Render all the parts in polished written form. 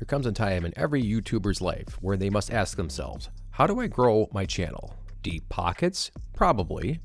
There comes a time in every YouTuber's life where they must ask themselves, how do I grow my channel? Deep pockets? Probably.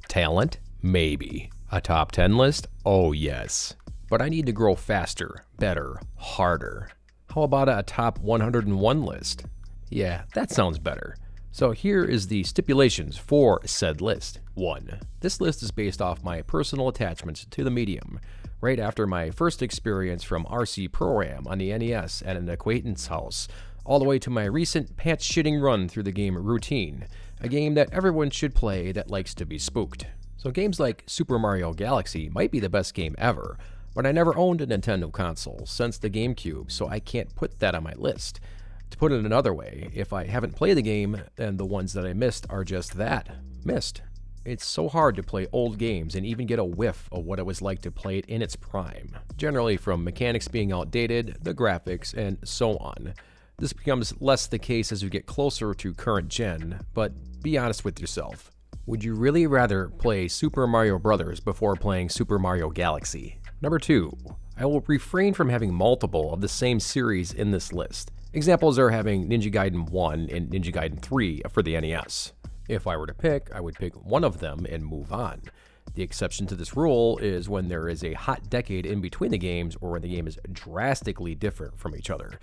Talent? Maybe. A top 10 list? Oh yes. But I need to grow faster, better, harder. How about a top 101 list? Yeah, that sounds better. So here is the stipulations for said list. 1. This list is based off my personal attachments to the medium, right after my first experience from RC Pro-Am on the NES at an acquaintance's house, all the way to my recent pants-shitting run through the game Routine, a game that everyone should play that likes to be spooked. So games like Super Mario Galaxy might be the best game ever, but I never owned a Nintendo console since the GameCube, so I can't put that on my list. To put it another way, if I haven't played the game, then the ones that I missed are just that, missed. It's so hard to play old games and even get a whiff of what it was like to play it in its prime, generally from mechanics being outdated, the graphics, and so on. This becomes less the case as you get closer to current gen, but be honest with yourself. Would you really rather play Super Mario Bros. Before playing Super Mario Galaxy? Number 2. I will refrain from having multiple of the same series in this list. Examples are having Ninja Gaiden 1 and Ninja Gaiden 3 for the NES. If I were to pick, I would pick one of them and move on. The exception to this rule is when there is a hot decade in between the games or when the game is drastically different from each other.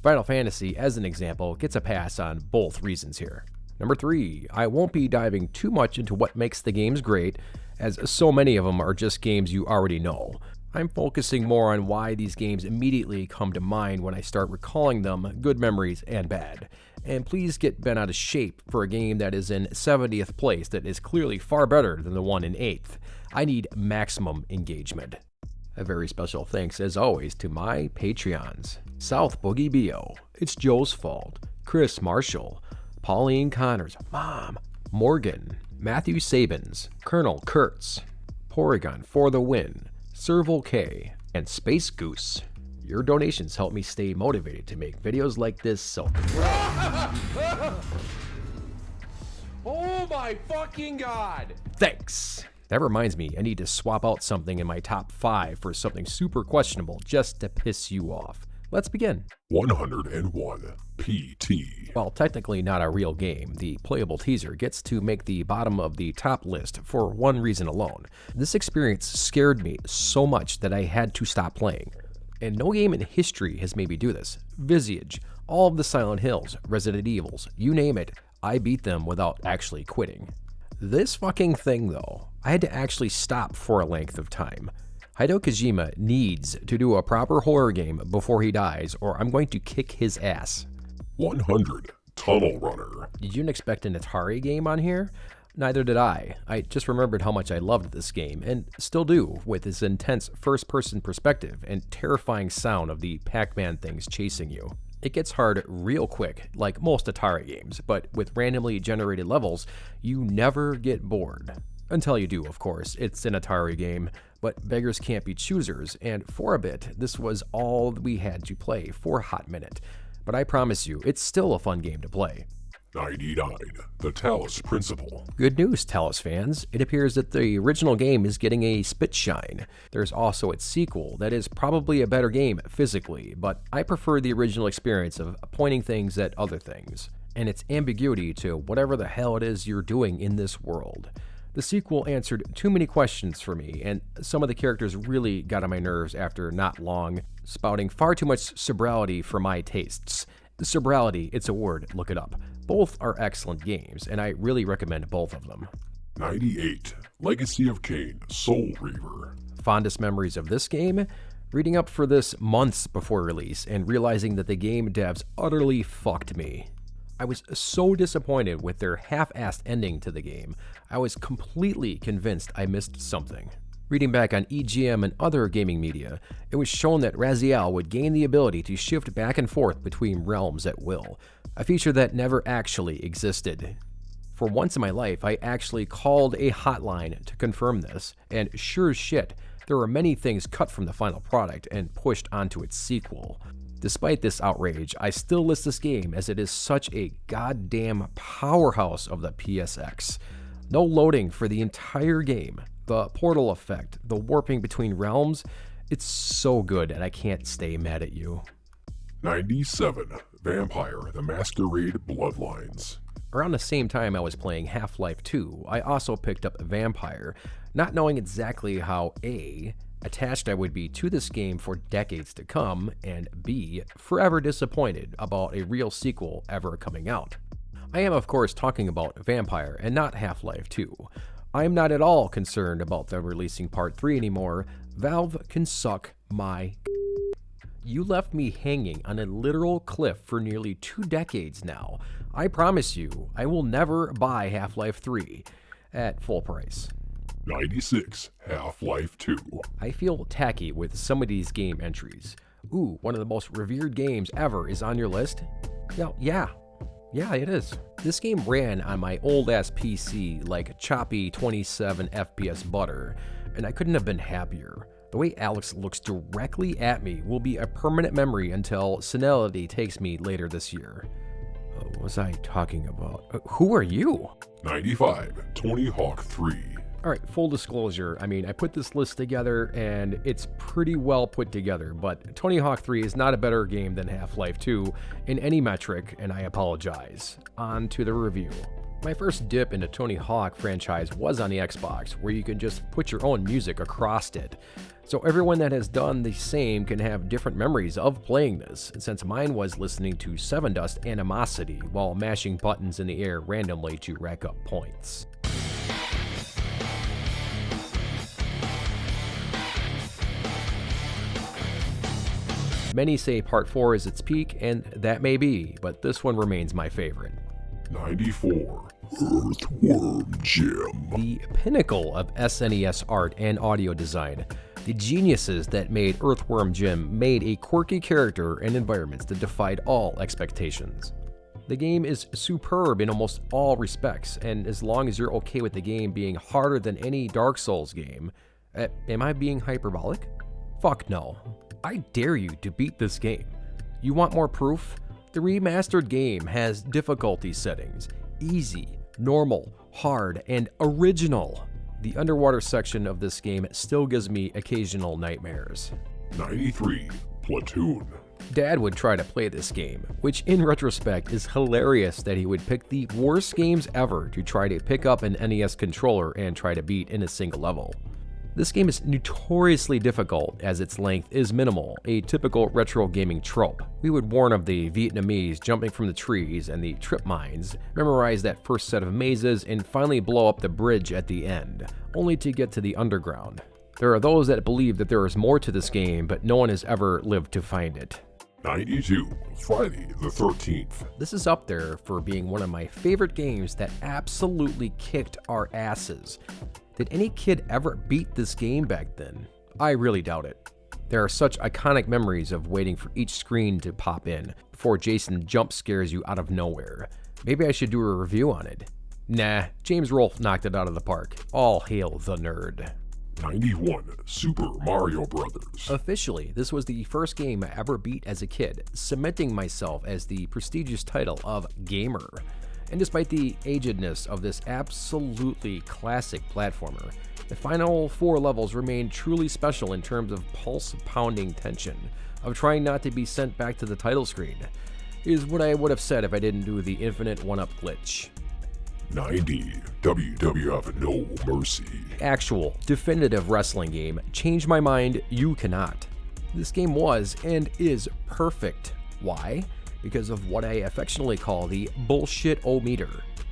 Final Fantasy, as an example, gets a pass on both reasons here. Number 3, I won't be diving too much into what makes the games great, as so many of them are just games you already know. I'm focusing more on why these games immediately come to mind when I start recalling them, good memories and bad. And please get bent out of shape for a game that is in 70th place that is clearly far better than the one in 8th. I need maximum engagement. A very special thanks as always to my Patreons. South Boogie Bio, It's Joe's Fault, Chris Marshall, Pauline Connors, Mom, Morgan, Matthew Sabins, Colonel Kurtz, Porygon for the Win, Serval K, and Space Goose. Your donations help me stay motivated to make videos like this, so... Oh my fucking god! Thanks! That reminds me, I need to swap out something in my top 5 for something super questionable just to piss you off. Let's begin. 101 PT. While technically not a real game, the playable teaser gets to make the bottom of the top list for one reason alone. This experience scared me so much that I had to stop playing. And no game in history has made me do this. Visage, all of the Silent Hills, Resident Evils, you name it, I beat them without actually quitting. This fucking thing though, I had to actually stop for a length of time. Hideo Kojima needs to do a proper horror game before he dies, or I'm going to kick his ass. 100 Tunnel Runner. Did you expect an Atari game on here? Neither did I. I just remembered how much I loved this game, and still do, with its intense first-person perspective and terrifying sound of the Pac-Man things chasing you. It gets hard real quick, like most Atari games, but with randomly generated levels, you never get bored. Until you do, of course. It's an Atari game, but beggars can't be choosers, and for a bit, this was all we had to play for a hot minute. But I promise you, it's still a fun game to play. 99 The Talos Principle. Good news, Talos fans. It appears that the original game is getting a spit shine. There's also its sequel that is probably a better game physically, but I prefer the original experience of pointing things at other things, and its ambiguity to whatever the hell it is you're doing in this world. The sequel answered too many questions for me, and some of the characters really got on my nerves after not long, spouting far too much sobriety for my tastes. Sobriety, it's a word, look it up. Both are excellent games, and I really recommend both of them. 98 Legacy of Kain Soul Reaver. Fondest memories of this game? Reading up for this months before release and realizing that the game devs utterly fucked me. I was so disappointed with their half-assed ending to the game. I was completely convinced I missed something. Reading back on EGM and other gaming media, it was shown that Raziel would gain the ability to shift back and forth between realms at will, a feature that never actually existed. For once in my life, I actually called a hotline to confirm this, and sure as shit, there were many things cut from the final product and pushed onto its sequel. Despite this outrage, I still list this game as it is such a goddamn powerhouse of the PSX. No loading for the entire game. The portal effect, the warping between realms, it's so good and I can't stay mad at you. 97. Vampire the Masquerade Bloodlines. Around the same time I was playing Half-Life 2, I also picked up Vampire, not knowing exactly how A, attached I would be to this game for decades to come, and B, forever disappointed about a real sequel ever coming out. I am of course talking about Vampire and not Half-Life 2. I am not at all concerned about them releasing Part 3 anymore. Valve can suck my. You left me hanging on a literal cliff for nearly 2 decades now. I promise you, I will never buy Half-Life 3 at full price. 96. Half-Life 2. I feel tacky with some of these game entries. Ooh, one of the most revered games ever is on your list? Yeah, it is. This game ran on my old-ass PC like choppy 27 FPS butter, and I couldn't have been happier. The way Alex looks directly at me will be a permanent memory until senility takes me later this year. What was I talking about? Who are you? 95. Tony Hawk 3. Alright, full disclosure, I put this list together and it's pretty well put together, but Tony Hawk 3 is not a better game than Half-Life 2 in any metric, and I apologize. On to the review. My first dip into Tony Hawk franchise was on the Xbox, where you can just put your own music across it. So everyone that has done the same can have different memories of playing this, since mine was listening to Sevendust Animosity while mashing buttons in the air randomly to rack up points. Many say Part 4 is its peak, and that may be, but this one remains my favorite. 94. Earthworm Jim. The pinnacle of SNES art and audio design, the geniuses that made Earthworm Jim made a quirky character and environments that defied all expectations. The game is superb in almost all respects, and as long as you're okay with the game being harder than any Dark Souls game, am I being hyperbolic? Fuck no. I dare you to beat this game. You want more proof? The remastered game has difficulty settings: easy, normal, hard, and original. The underwater section of this game still gives me occasional nightmares. 93. Platoon. Dad would try to play this game, which in retrospect is hilarious that he would pick the worst games ever to try to pick up an NES controller and try to beat in a single level. This game is notoriously difficult as its length is minimal, a typical retro gaming trope. We would warn of the Vietnamese jumping from the trees and the trip mines, memorize that first set of mazes, and finally blow up the bridge at the end, only to get to the underground. There are those that believe that there is more to this game, but no one has ever lived to find it. 92. Friday the 13th. This is up there for being one of my favorite games that absolutely kicked our asses. Did any kid ever beat this game back then? I really doubt it. There are such iconic memories of waiting for each screen to pop in before Jason jump scares you out of nowhere. Maybe I should do a review on it. Nah, James Rolfe knocked it out of the park. All hail the nerd. 91. Super Mario Brothers. Officially, this was the first game I ever beat as a kid, cementing myself as the prestigious title of gamer. And despite the agedness of this absolutely classic platformer, the final 4 levels remain truly special in terms of pulse-pounding tension, of trying not to be sent back to the title screen, is what I would have said if I didn't do the infinite 1-up glitch. 90. WWF No Mercy. Actual, definitive wrestling game. Change my mind, you cannot. This game was and is perfect. Why? Because of what I affectionately call the bullshit-o-meter.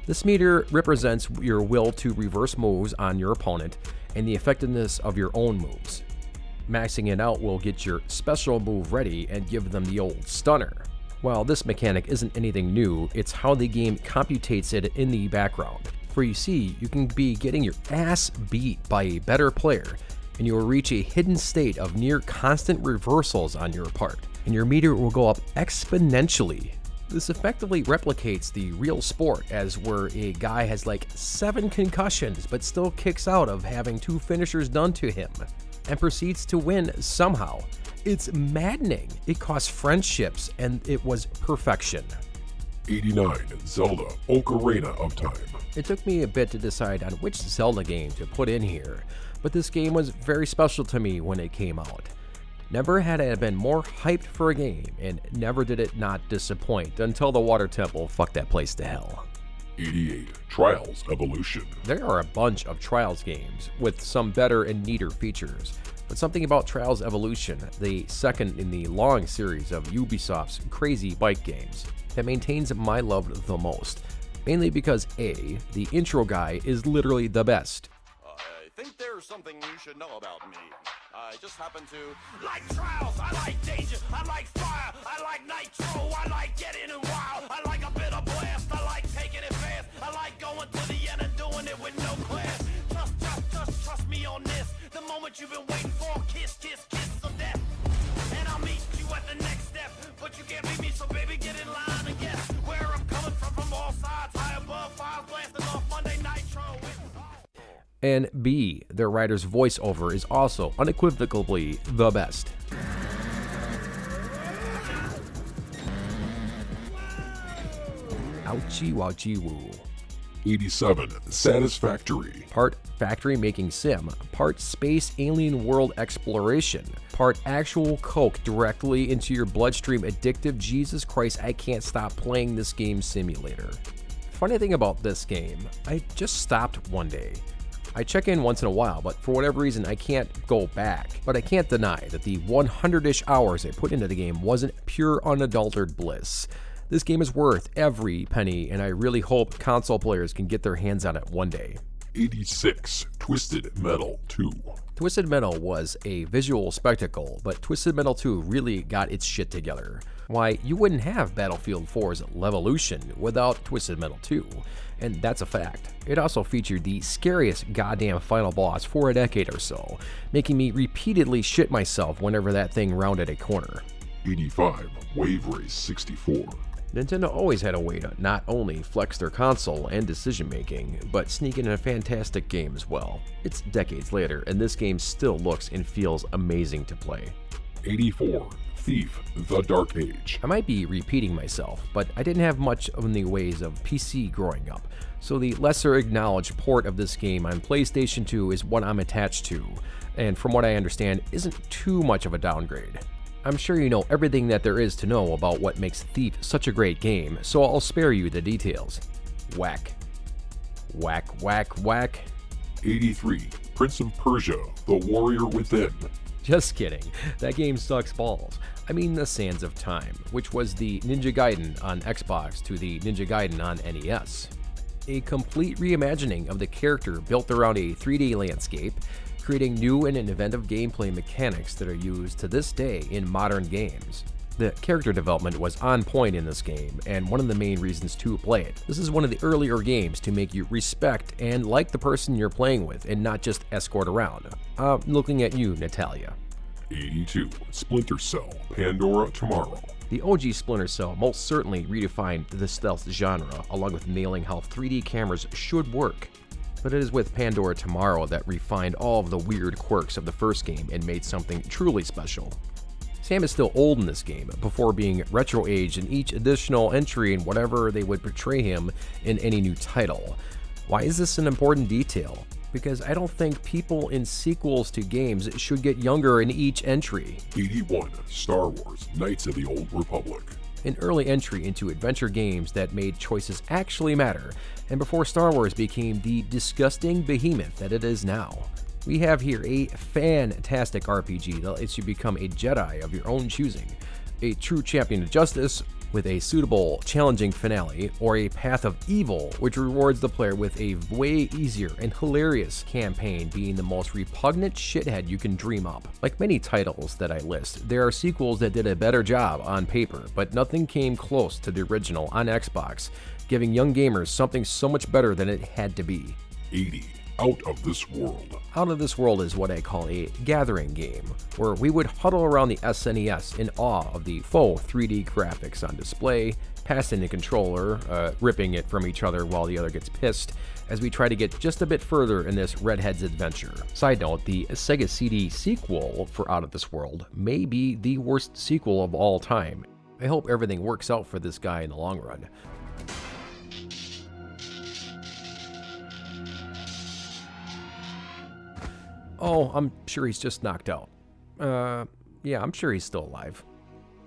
This meter represents your will to reverse moves on your opponent and the effectiveness of your own moves. Maxing it out will get your special move ready and give them the old stunner. While this mechanic isn't anything new, it's how the game computates it in the background. For you see, you can be getting your ass beat by a better player, and you will reach a hidden state of near constant reversals on your part, and your meter will go up exponentially. This effectively replicates the real sport, as where a guy has like 7 concussions but still kicks out of having 2 finishers done to him, and proceeds to win somehow. It's maddening. It cost friendships, and it was perfection. 89. Zelda Ocarina of Time. It took me a bit to decide on which Zelda game to put in here, but this game was very special to me when it came out. Never had I been more hyped for a game, and never did it not disappoint until the Water Temple fucked that place to hell. 88. Trials Evolution. There are a bunch of Trials games with some better and neater features, but something about Trials Evolution, the second in the long series of Ubisoft's crazy bike games, that maintains my love the most. Mainly because A, the intro guy is literally the best. I think there's something you should know about me. I just happen to like trials, I like danger, I like fire, I like nitro, I like getting in wild, I like a bit of blast, I like taking it fast, I like going to the end and doing it with no class. Just trust me on this. The moment you've been waiting for, kiss of death. And I'll meet you at the next step, but you can't beat me, so baby get in line and guess where I'm coming from all sides, high above, files blasting off Monday Nitro. And B, their writer's voiceover is also unequivocally the best. Ouchie wouchie woo. 87. Satisfactory. Part factory making sim, part space alien world exploration, part actual coke directly into your bloodstream addictive Jesus Christ I can't stop playing this game simulator. Funny thing about this game, I just stopped one day. I check in once in a while, but for whatever reason I can't go back. But I can't deny that the 100-ish hours I put into the game wasn't pure unadulterated bliss. This game is worth every penny, and I really hope console players can get their hands on it one day. 86. Twisted Metal 2. Twisted Metal was a visual spectacle, but Twisted Metal 2 really got its shit together. Why, you wouldn't have Battlefield 4's Levolution without Twisted Metal 2, and that's a fact. It also featured the scariest goddamn final boss for a decade or so, making me repeatedly shit myself whenever that thing rounded a corner. 85. Wave Race 64. Nintendo always had a way to not only flex their console and decision making, but sneak in a fantastic game as well. It's decades later, and this game still looks and feels amazing to play. 84. Thief, The Dark Age. I might be repeating myself, but I didn't have much in the ways of PC growing up, so the lesser acknowledged port of this game on PlayStation 2 is what I'm attached to, and from what I understand, isn't too much of a downgrade. I'm sure you know everything that there is to know about what makes Thief such a great game, so I'll spare you the details. Whack. Whack, whack, whack. 83. Prince of Persia, The Warrior Within. Just kidding, that game sucks balls. I mean the Sands of Time, which was the Ninja Gaiden on Xbox to the Ninja Gaiden on NES. A complete reimagining of the character built around a 3D landscape, creating new and inventive gameplay mechanics that are used to this day in modern games. The character development was on point in this game, and one of the main reasons to play it. This is one of the earlier games to make you respect and like the person you're playing with, and not just escort around. Looking at you, Natalia. 82. Splinter Cell, Pandora Tomorrow. The OG Splinter Cell most certainly redefined the stealth genre, along with nailing how 3D cameras should work. But it is with Pandora Tomorrow that refined all of the weird quirks of the first game and made something truly special. Sam is still old in this game, before being retro-aged in each additional entry and whatever they would portray him in any new title. Why is this an important detail? Because I don't think people in sequels to games should get younger in each entry. 81. Star Wars, Knights of the Old Republic. An early entry into adventure games that made choices actually matter, and before Star Wars became the disgusting behemoth that it is now. We have here a fantastic RPG that lets you become a Jedi of your own choosing, a true champion of justice with a suitable, challenging finale, or a path of evil which rewards the player with a way easier and hilarious campaign being the most repugnant shithead you can dream up. Like many titles that I list, there are sequels that did a better job on paper, but nothing came close to the original on Xbox, giving young gamers something so much better than it had to be. 80. Out of This World. Out of This World is what I call a gathering game, where we would huddle around the SNES in awe of the faux 3D graphics on display, passing the controller, ripping it from each other while the other gets pissed, as we try to get just a bit further in this Redhead's adventure. Side note, the Sega CD sequel for Out of This World may be the worst sequel of all time. I hope everything works out for this guy in the long run. Oh, I'm sure he's just knocked out. Yeah, I'm sure he's still alive.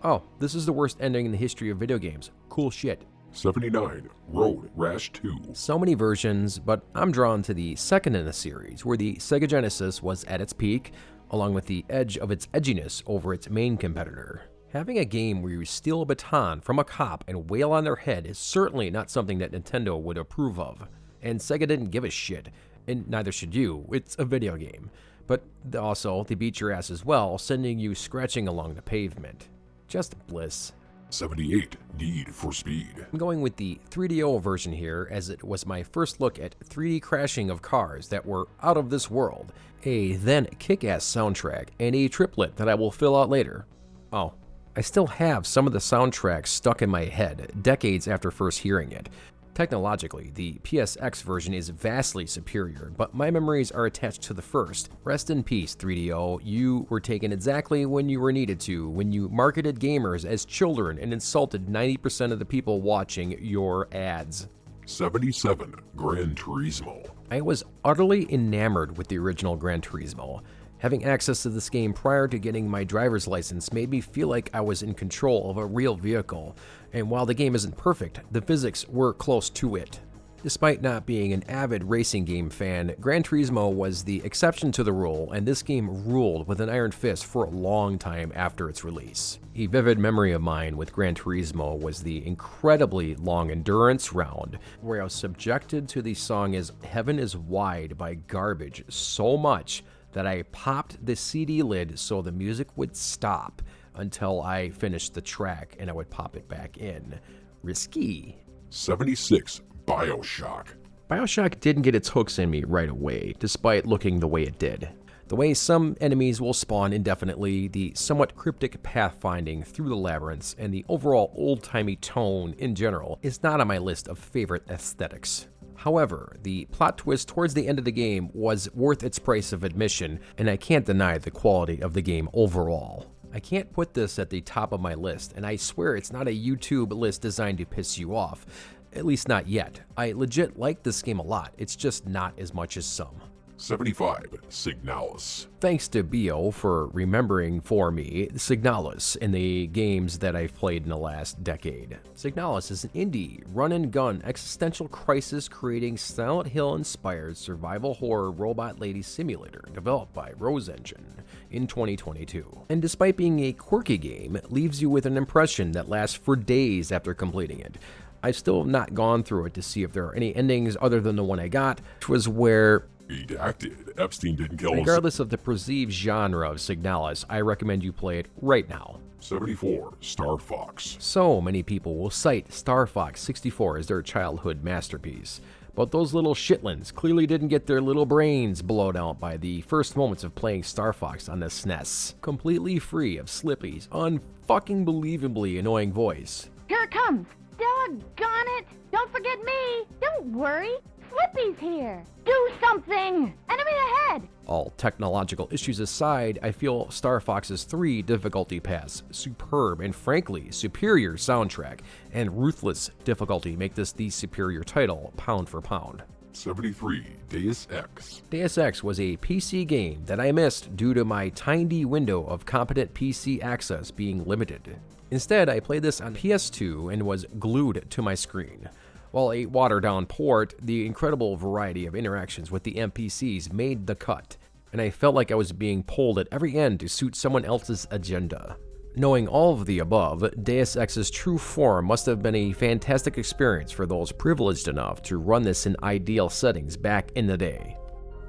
Oh, this is the worst ending in the history of video games. Cool shit. 79. Road Rash 2. So many versions, but I'm drawn to the second in the series, where the Sega Genesis was at its peak, along with the edge of its edginess over its main competitor. Having a game where you steal a baton from a cop and wail on their head is certainly not something that Nintendo would approve of. And Sega didn't give a shit, and neither should you. It's a video game. But also, they beat your ass as well, sending you scratching along the pavement. Just bliss. 78. Need for Speed. I'm going with the 3DO version here, as it was my first look at 3D crashing of cars that were out of this world, a then kick-ass soundtrack, and a triplet that I will fill out later. Oh, I still have some of the soundtracks stuck in my head, decades after first hearing it. Technologically, the PSX version is vastly superior, but my memories are attached to the first. Rest in peace, 3DO. You were taken exactly when you were needed to, when you marketed gamers as children and insulted 90% of the people watching your ads. 77. Gran Turismo. I was utterly enamored with the original Gran Turismo. Having access to this game prior to getting my driver's license made me feel like I was in control of a real vehicle, and while the game isn't perfect, the physics were close to it. Despite not being an avid racing game fan, Gran Turismo was the exception to the rule, and this game ruled with an iron fist for a long time after its release. A vivid memory of mine with Gran Turismo was the incredibly long endurance round, where I was subjected to the song as Heaven is Wide by Garbage so much that I popped the CD lid so the music would stop until I finished the track and I would pop it back in. Risky. 76. BioShock. BioShock didn't get its hooks in me right away, despite looking the way it did. The way some enemies will spawn indefinitely, the somewhat cryptic pathfinding through the labyrinths, and the overall old-timey tone in general is not on my list of favorite aesthetics. However, the plot twist towards the end of the game was worth its price of admission, and I can't deny the quality of the game overall. I can't put this at the top of my list, and I swear it's not a YouTube list designed to piss you off. At least not yet. I legit like this game a lot, it's just not as much as some. 75. Signalis. Thanks to Bio for remembering for me Signalis in the games that I've played in the last decade. Signalis is an indie, run-and-gun, existential crisis creating Silent Hill-inspired survival horror robot lady simulator developed by Rose Engine in 2022. And despite being a quirky game, it leaves you with an impression that lasts for days after completing it. I've still not gone through it to see if there are any endings other than the one I got, which was where Redacted. Epstein didn't kill us. regardless of the perceived genre of Signalis, I recommend you play it right now. 74. Star Fox. So many people will cite Star Fox 64 as their childhood masterpiece, but those little shitlins clearly didn't get their little brains blown out by the first moments of playing Star Fox on the SNES. Completely free of Slippy's unfucking believably annoying voice. Here it comes! Doggone it! Don't forget me! Don't worry! Slippy's here! Do something! Enemy ahead! All technological issues aside, I feel Star Fox's 3 difficulty paths, superb and frankly superior soundtrack, and ruthless difficulty make this the superior title, pound for pound. 73. Deus Ex. Deus Ex was a PC game that I missed due to my tiny window of competent PC access being limited. Instead, I played this on PS2 and was glued to my screen. While a watered-down port, the incredible variety of interactions with the NPCs made the cut, and I felt like I was being pulled at every end to suit someone else's agenda. Knowing all of the above, Deus Ex's true form must have been a fantastic experience for those privileged enough to run this in ideal settings back in the day.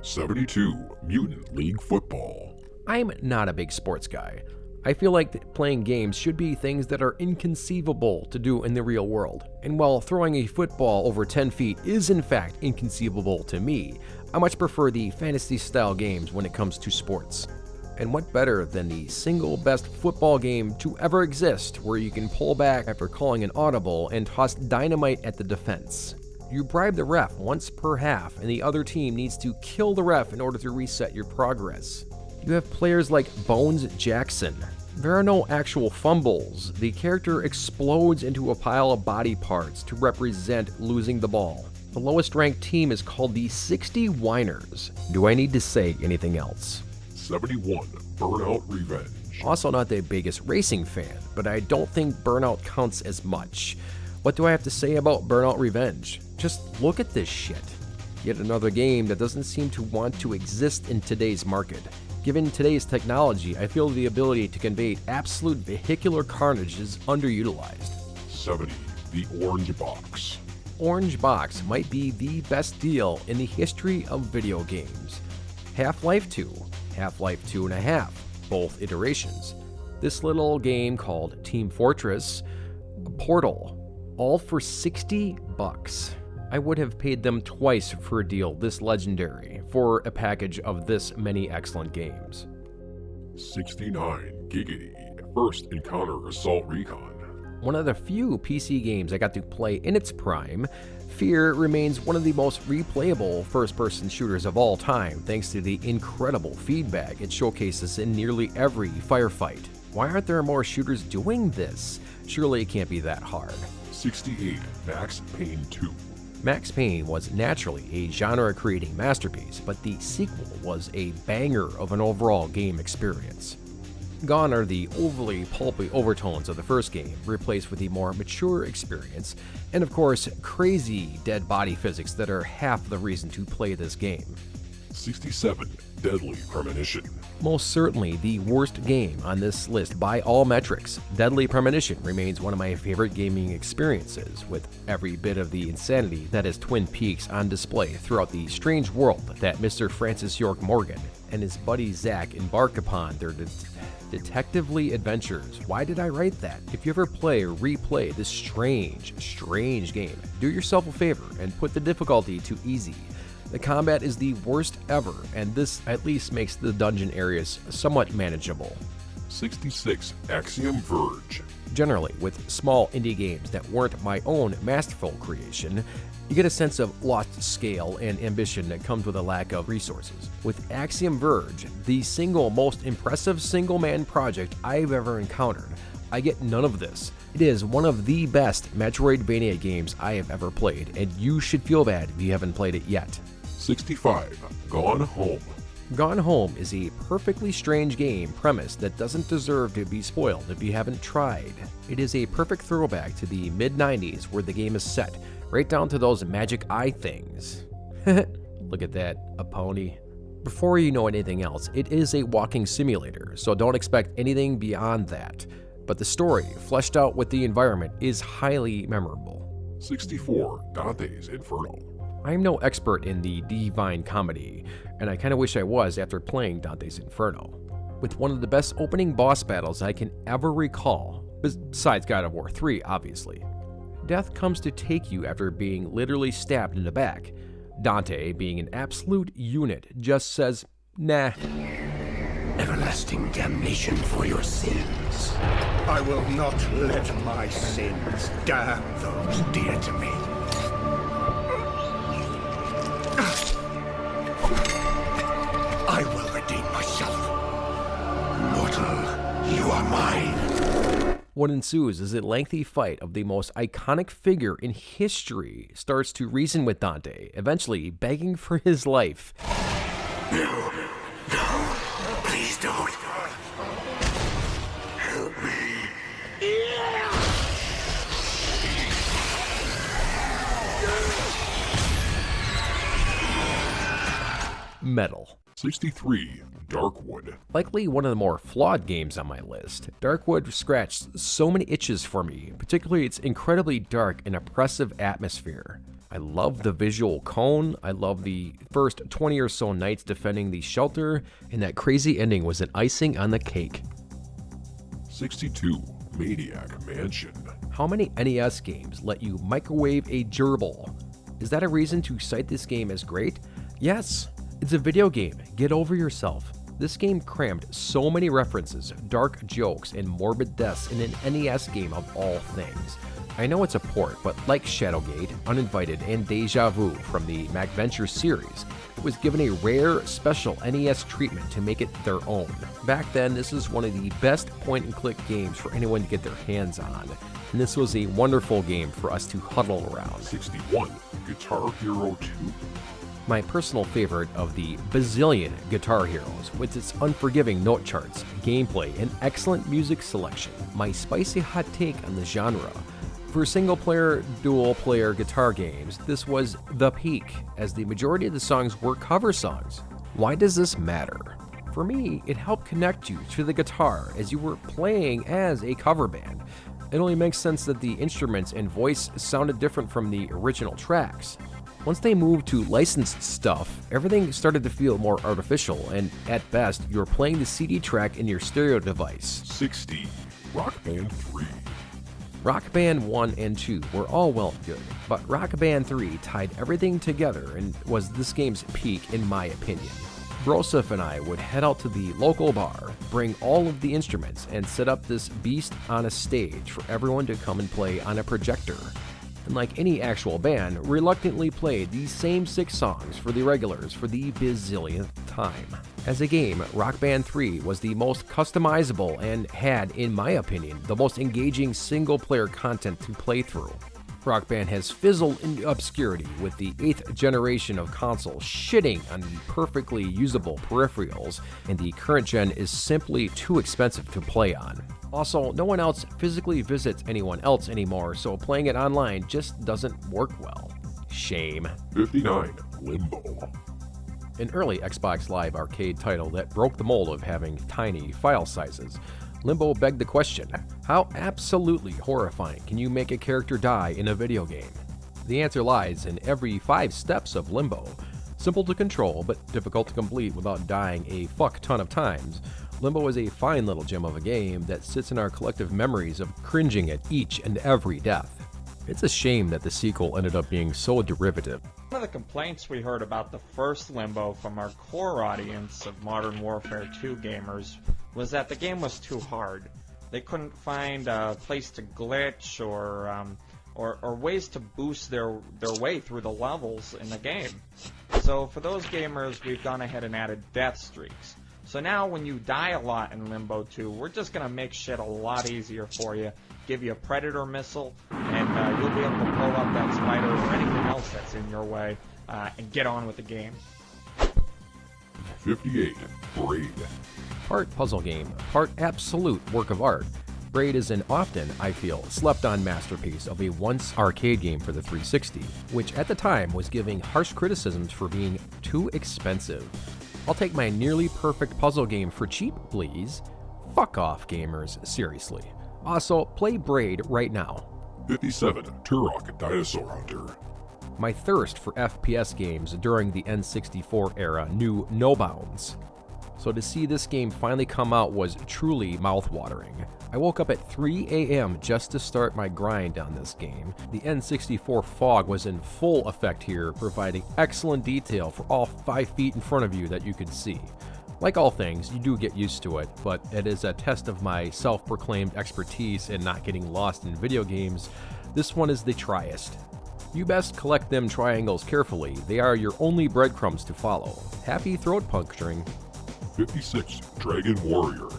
72. Mutant League Football. I'm not a big sports guy. I feel like playing games should be things that are inconceivable to do in the real world. And while throwing a football over 10 feet is in fact inconceivable to me, I much prefer the fantasy-style games when it comes to sports. And what better than the single best football game to ever exist, where you can pull back after calling an audible and toss dynamite at the defense. You bribe the ref once per half, and the other team needs to kill the ref in order to reset your progress. You have players like Bones Jackson. There are no actual fumbles. The character explodes into a pile of body parts to represent losing the ball. The lowest ranked team is called the 60 Whiners. Do I need to say anything else? 71. Burnout Revenge. Also not the biggest racing fan, but I don't think Burnout counts as much. What do I have to say about Burnout Revenge? Just look at this shit. Yet another game that doesn't seem to want to exist in today's market. Given today's technology, I feel the ability to convey absolute vehicular carnage is underutilized. 70. The Orange Box. Orange Box might be the best deal in the history of video games. Half-Life 2, Half-Life 2.5, both iterations. This little game called Team Fortress, Portal, all for $60. I would have paid them twice for a deal this legendary for a package of this many excellent games. 69. Giggity. First Encounter Assault Recon. One of the few PC games I got to play in its prime, Fear remains one of the most replayable first-person shooters of all time thanks to the incredible feedback it showcases in nearly every firefight. Why aren't there more shooters doing this? Surely it can't be that hard. 68. Max Payne 2. Max Payne was naturally a genre-creating masterpiece, but the sequel was a banger of an overall game experience. Gone are the overly pulpy overtones of the first game, replaced with a more mature experience, and of course, crazy dead body physics that are half the reason to play this game. 67. Deadly Premonition. Most certainly the worst game on this list by all metrics, Deadly Premonition remains one of my favorite gaming experiences, with every bit of the insanity that is Twin Peaks on display throughout the strange world that Mr. Francis York Morgan and his buddy Zack embark upon their detectively adventures. Why did I write that? If you ever play or replay this strange game, do yourself a favor and put the difficulty to easy. The combat is the worst ever, and this at least makes the dungeon areas somewhat manageable. 66. Axiom Verge. Generally, with small indie games that weren't my own masterful creation, you get a sense of lost scale and ambition that comes with a lack of resources. With Axiom Verge, the single most impressive single-man project I've ever encountered, I get none of this. It is one of the best Metroidvania games I have ever played, and you should feel bad if you haven't played it yet. 65. Gone Home. Gone Home is a perfectly strange game premise that doesn't deserve to be spoiled if you haven't tried. It is a perfect throwback to the mid-90s where the game is set, right down to those magic eye things. Look at that, a pony. Before you know anything else, it is a walking simulator, so don't expect anything beyond that. But the story, fleshed out with the environment, is highly memorable. 64. Dante's Inferno. I'm no expert in the Divine Comedy, and I kinda wish I was after playing Dante's Inferno. With one of the best opening boss battles I can ever recall, besides God of War 3, obviously. Death comes to take you after being literally stabbed in the back. Dante, being an absolute unit, just says, nah. Everlasting damnation for your sins. I will not let my sins damn those dear to me. I will redeem myself. Mortal, you are mine. What ensues is a lengthy fight of the most iconic figure in history starts to reason with Dante, eventually begging for his life. No, please don't. Help me. Metal. 63. Darkwood. Likely one of the more flawed games on my list, Darkwood scratched so many itches for me, particularly its incredibly dark and oppressive atmosphere. I love the visual cone, I love the first 20 or so nights defending the shelter, and that crazy ending was an icing on the cake. 62. Maniac Mansion. How many NES games let you microwave a gerbil? Is that a reason to cite this game as great? Yes. It's a video game, get over yourself. This game crammed so many references, dark jokes, and morbid deaths in an NES game of all things. I know it's a port, but like Shadowgate, Uninvited, and Deja Vu from the MacVenture series, it was given a rare, special NES treatment to make it their own. Back then, this is one of the best point-and-click games for anyone to get their hands on, and this was a wonderful game for us to huddle around. 61. Guitar Hero 2. My personal favorite of the bazillion Guitar Heroes, with its unforgiving note charts, gameplay, and excellent music selection. My spicy hot take on the genre. For single-player, dual-player guitar games, this was the peak, as the majority of the songs were cover songs. Why does this matter? For me, it helped connect you to the guitar as you were playing as a cover band. It only makes sense that the instruments and voice sounded different from the original tracks. Once they moved to licensed stuff, everything started to feel more artificial, and at best, you're playing the CD track in your stereo device. 60. Rock Band 3. Rock Band 1 and 2 were all well and good, but Rock Band 3 tied everything together and was this game's peak in my opinion. Broseph and I would head out to the local bar, bring all of the instruments, and set up this beast on a stage for everyone to come and play on a projector. And like any actual band, reluctantly played these same 6 songs for the regulars for the bazillionth time. As a game, Rock Band 3 was the most customizable and had, in my opinion, the most engaging single-player content to play through. Rock Band has fizzled into obscurity with the 8th generation of consoles shitting on the perfectly usable peripherals, and the current gen is simply too expensive to play on. Also, no one else physically visits anyone else anymore, so playing it online just doesn't work well. Shame. 59. Limbo. An early Xbox Live arcade title that broke the mold of having tiny file sizes. Limbo begged the question, how absolutely horrifying can you make a character die in a video game? The answer lies in every 5 steps of Limbo. Simple to control, but difficult to complete without dying a fuck ton of times. Limbo is a fine little gem of a game that sits in our collective memories of cringing at each and every death. It's a shame that the sequel ended up being so derivative. One of the complaints we heard about the first Limbo from our core audience of Modern Warfare 2 gamers was that the game was too hard. They couldn't find a place to glitch or ways to boost their way through the levels in the game. So for those gamers, we've gone ahead and added death streaks. So now when you die a lot in Limbo 2, we're just going to make shit a lot easier for you, give you a Predator missile, and you'll be able to blow up that spider or anything else that's in your way, and get on with the game. 58. Braid. Part puzzle game, part absolute work of art, Braid is an often, I feel, slept-on masterpiece of a once arcade game for the 360, which at the time was giving harsh criticisms for being too expensive. I'll take my nearly perfect puzzle game for cheap, please. Fuck off, gamers, seriously. Also, play Braid right now. 57. Turok Dinosaur Hunter. My thirst for FPS games during the N64 era knew no bounds. So to see this game finally come out was truly mouth-watering. I woke up at 3 a.m. just to start my grind on this game. The N64 fog was in full effect here, providing excellent detail for all 5 feet in front of you that you could see. Like all things, you do get used to it, but it is a test of my self-proclaimed expertise in not getting lost in video games. This one is the triest. You best collect them triangles carefully. They are your only breadcrumbs to follow. Happy throat puncturing. 56. Dragon Warrior.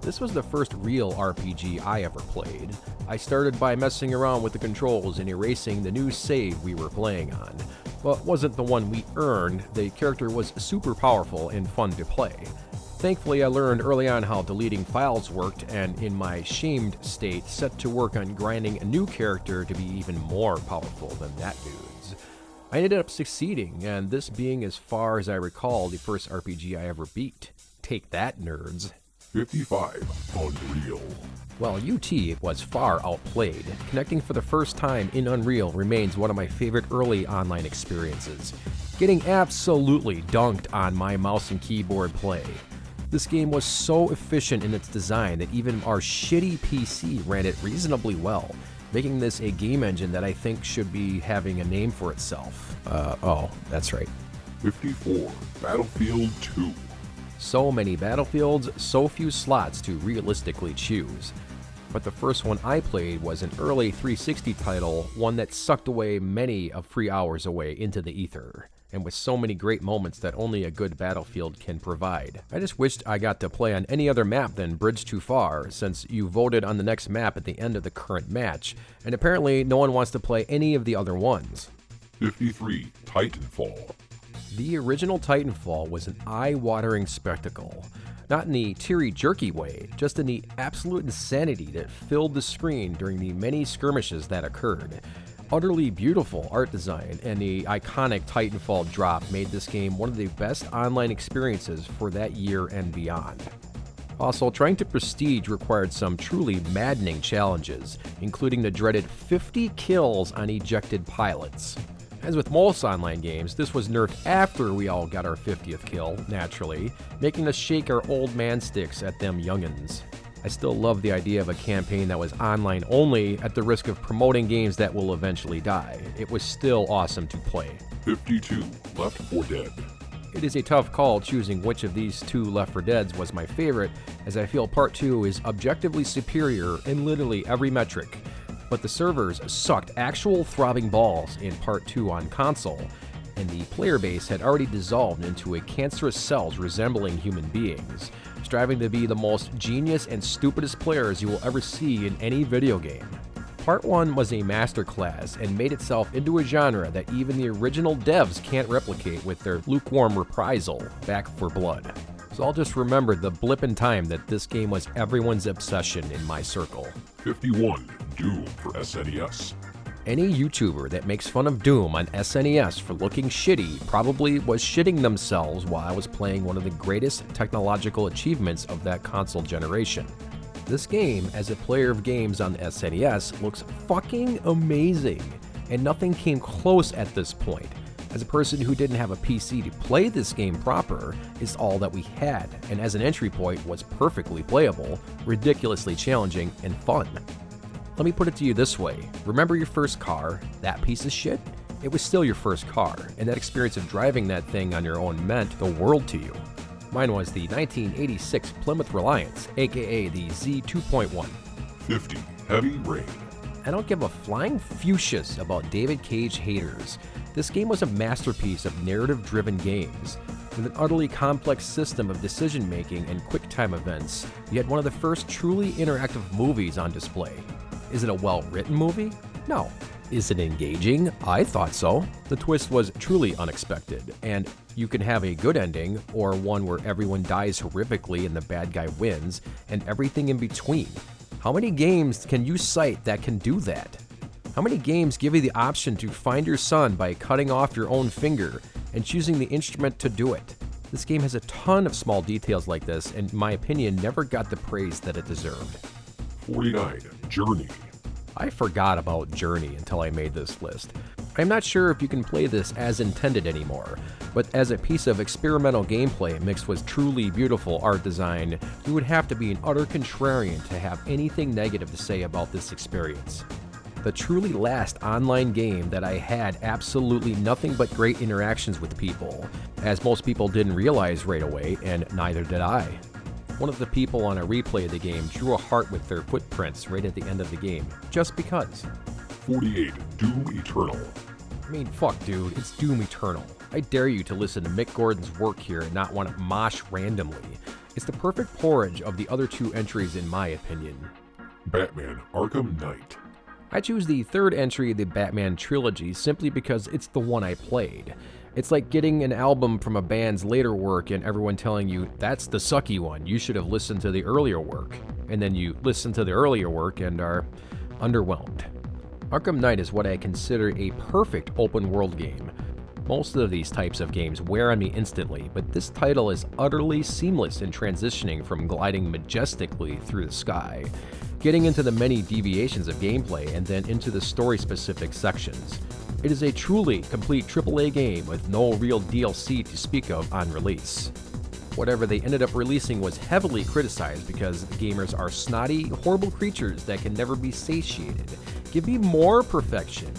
This was the first real RPG I ever played. I started by messing around with the controls and erasing the new save we were playing on. But wasn't the one we earned, the character was super powerful and fun to play. Thankfully, I learned early on how deleting files worked, and in my shamed state, set to work on grinding a new character to be even more powerful than that dude's. I ended up succeeding, and this being as far as I recall the first RPG I ever beat. Take that, nerds. 55. Unreal. While UT was far outplayed, connecting for the first time in Unreal remains one of my favorite early online experiences. Getting absolutely dunked on my mouse and keyboard play. This game was so efficient in its design that even our shitty PC ran it reasonably well, making this a game engine that I think should be having a name for itself. Oh, that's right. 54. Battlefield 2. So many battlefields, so few slots to realistically choose. But the first one I played was an early 360 title, one that sucked away many of free hours away into the ether, and with so many great moments that only a good Battlefield can provide. I just wished I got to play on any other map than Bridge Too Far, since you voted on the next map at the end of the current match, and apparently no one wants to play any of the other ones. 53. Titanfall. The original Titanfall was an eye-watering spectacle. Not in the teary-jerky way, just in the absolute insanity that filled the screen during the many skirmishes that occurred. Utterly beautiful art design and the iconic Titanfall drop made this game one of the best online experiences for that year and beyond. Also, trying to prestige required some truly maddening challenges, including the dreaded 50 kills on ejected pilots. As with most online games, this was nerfed after we all got our 50th kill, naturally, making us shake our old man sticks at them youngins. I still love the idea of a campaign that was online only at the risk of promoting games that will eventually die. It was still awesome to play. 52. Left 4 Dead. It is a tough call choosing which of these two Left 4 Deads was my favorite, as I feel Part 2 is objectively superior in literally every metric. But the servers sucked actual throbbing balls in Part 2 on console, and the player base had already dissolved into a cancerous cells resembling human beings, striving to be the most genius and stupidest players you will ever see in any video game. Part 1 was a masterclass and made itself into a genre that even the original devs can't replicate with their lukewarm reprisal, Back 4 Blood. So I'll just remember the blip in time that this game was everyone's obsession in my circle. 51. Doom for SNES. Any YouTuber that makes fun of Doom on SNES for looking shitty probably was shitting themselves while I was playing one of the greatest technological achievements of that console generation. This game, as a player of games on SNES, looks fucking amazing, and nothing came close at this point. As a person who didn't have a PC to play this game proper, it's all that we had, and as an entry point was perfectly playable, ridiculously challenging, and fun. Let me put it to you this way. Remember your first car, that piece of shit? It was still your first car, and that experience of driving that thing on your own meant the world to you. Mine was the 1986 Plymouth Reliance, aka the Z2.1. 50. Heavy Rain. I don't give a flying fuchsias about David Cage haters. This game was a masterpiece of narrative-driven games. With an utterly complex system of decision-making and quick-time events, you had one of the first truly interactive movies on display. Is it a well-written movie? No. Is it engaging? I thought so. The twist was truly unexpected, and you can have a good ending, or one where everyone dies horrifically and the bad guy wins, and everything in between. How many games can you cite that can do that? How many games give you the option to find your son by cutting off your own finger and choosing the instrument to do it? This game has a ton of small details like this, and in my opinion, never got the praise that it deserved. 49. Journey. I forgot about Journey until I made this list. I'm not sure if you can play this as intended anymore, but as a piece of experimental gameplay mixed with truly beautiful art design, you would have to be an utter contrarian to have anything negative to say about this experience. The truly last online game that I had absolutely nothing but great interactions with people, as most people didn't realize right away, and neither did I. One of the people on a replay of the game drew a heart with their footprints right at the end of the game, just because. 48. Doom Eternal. I mean, fuck dude, it's Doom Eternal. I dare you to listen to Mick Gordon's work here and not want to mosh randomly. It's the perfect porridge of the other two entries in my opinion. Batman Arkham Knight. I choose the third entry of the Batman trilogy simply because it's the one I played. It's like getting an album from a band's later work and everyone telling you, that's the sucky one, you should have listened to the earlier work. And then you listen to the earlier work and are underwhelmed. Arkham Knight is what I consider a perfect open world game. Most of these types of games wear on me instantly, but this title is utterly seamless in transitioning from gliding majestically through the sky, getting into the many deviations of gameplay, and then into the story-specific sections. It is a truly complete AAA game with no real DLC to speak of on release. Whatever they ended up releasing was heavily criticized because gamers are snotty, horrible creatures that can never be satiated. Give me more perfection.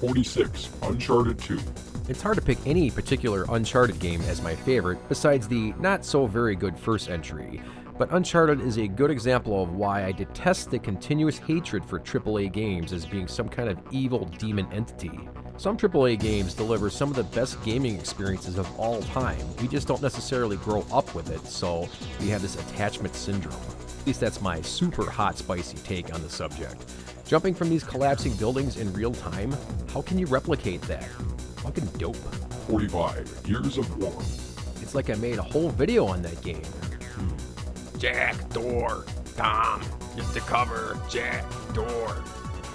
46. Uncharted 2. It's hard to pick any particular Uncharted game as my favorite, besides the not so very good first entry. But Uncharted is a good example of why I detest the continuous hatred for AAA games as being some kind of evil demon entity. Some AAA games deliver some of the best gaming experiences of all time. We just don't necessarily grow up with it, so we have this attachment syndrome. At least that's my super hot spicy take on the subject. Jumping from these collapsing buildings in real time, how can you replicate that? Fucking dope. 45. Gears of War. It's like I made a whole video on that game. Jack, door, Tom, get the cover, Jack, door.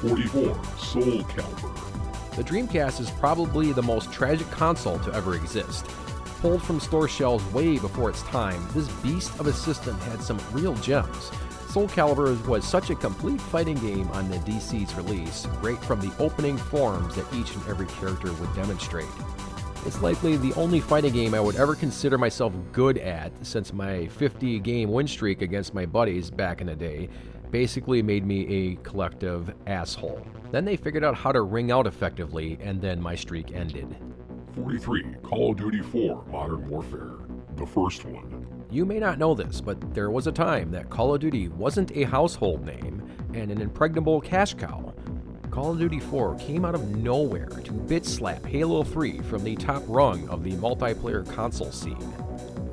44. Soul Calibur. The Dreamcast is probably the most tragic console to ever exist. Pulled from store shelves way before its time, this beast of a system had some real gems. Soul Calibur was such a complete fighting game on the DC's release, right from the opening forms that each and every character would demonstrate. It's likely the only fighting game I would ever consider myself good at, since my 50 game win streak against my buddies back in the day basically made me a collective asshole. Then they figured out how to ring out effectively, and then my streak ended. 43. Call of Duty 4 Modern Warfare. The first one. You may not know this, but there was a time that Call of Duty wasn't a household name and an impregnable cash cow. Call of Duty 4 came out of nowhere to bit-slap Halo 3 from the top rung of the multiplayer console scene.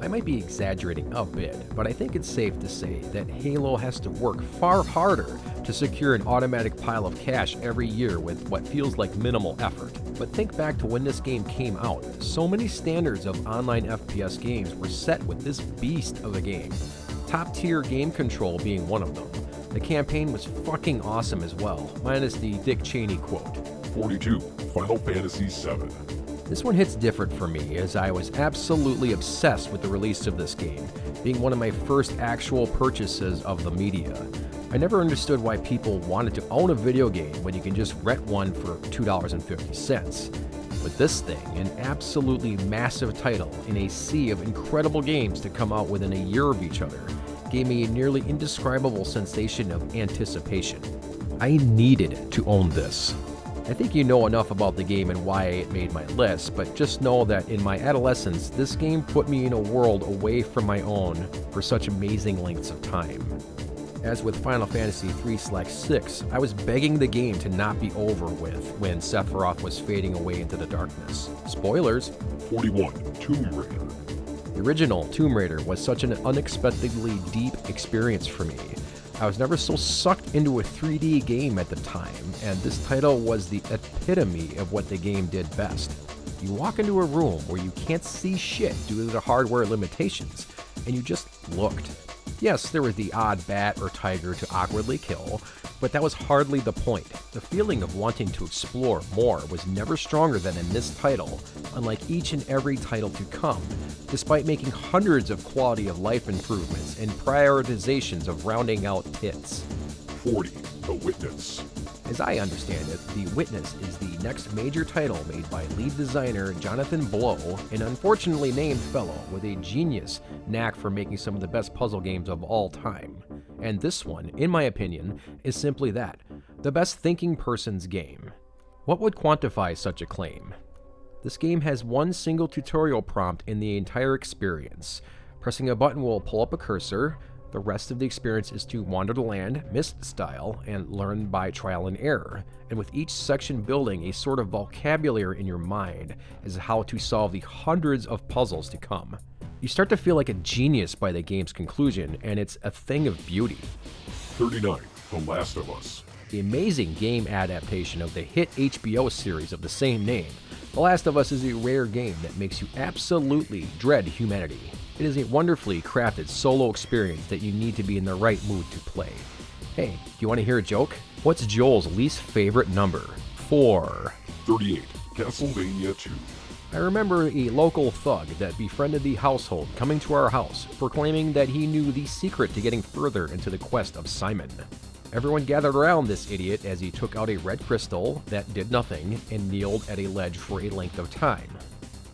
I might be exaggerating a bit, but I think it's safe to say that Halo has to work far harder to secure an automatic pile of cash every year with what feels like minimal effort. But think back to when this game came out. So many standards of online FPS games were set with this beast of a game. Top tier game control being one of them. The campaign was fucking awesome as well, minus the Dick Cheney quote. 42. Final Fantasy VII. This one hits different for me, as I was absolutely obsessed with the release of this game, being one of my first actual purchases of the media. I never understood why people wanted to own a video game when you can just rent one for $2.50. With this thing, an absolutely massive title in a sea of incredible games to come out within a year of each other, gave me a nearly indescribable sensation of anticipation. I needed to own this. I think you know enough about the game and why it made my list, but just know that in my adolescence, this game put me in a world away from my own for such amazing lengths of time. As with Final Fantasy 3/6, I was begging the game to not be over with when Sephiroth was fading away into the darkness. Spoilers! 41. Tomb Raider. The original Tomb Raider was such an unexpectedly deep experience for me. I was never so sucked into a 3D game at the time, and this title was the epitome of what the game did best. You walk into a room where you can't see shit due to the hardware limitations, and you just looked. Yes, there was the odd bat or tiger to awkwardly kill, but that was hardly the point. The feeling of wanting to explore more was never stronger than in this title, unlike each and every title to come, despite making hundreds of quality of life improvements and prioritizations of rounding out tits. 40. The Witness. As I understand it, The Witness is the next major title made by lead designer Jonathan Blow, an unfortunately named fellow with a genius knack for making some of the best puzzle games of all time. And this one, in my opinion, is simply that, the best thinking person's game. What would quantify such a claim? This game has one single tutorial prompt in the entire experience. Pressing a button will pull up a cursor. The rest of the experience is to wander the land, Myst style, and learn by trial and error, and with each section building a sort of vocabulary in your mind as to how to solve the hundreds of puzzles to come. You start to feel like a genius by the game's conclusion, and it's a thing of beauty. 39. The Last of Us. The amazing game adaptation of the hit HBO series of the same name, The Last of Us is a rare game that makes you absolutely dread humanity. It is a wonderfully crafted solo experience that you need to be in the right mood to play. Hey, do you want to hear a joke? What's Joel's least favorite number? 4. 38. Castlevania 2. I remember a local thug that befriended the household coming to our house, proclaiming that he knew the secret to getting further into the quest of Simon. Everyone gathered around this idiot as he took out a red crystal that did nothing and kneeled at a ledge for a length of time.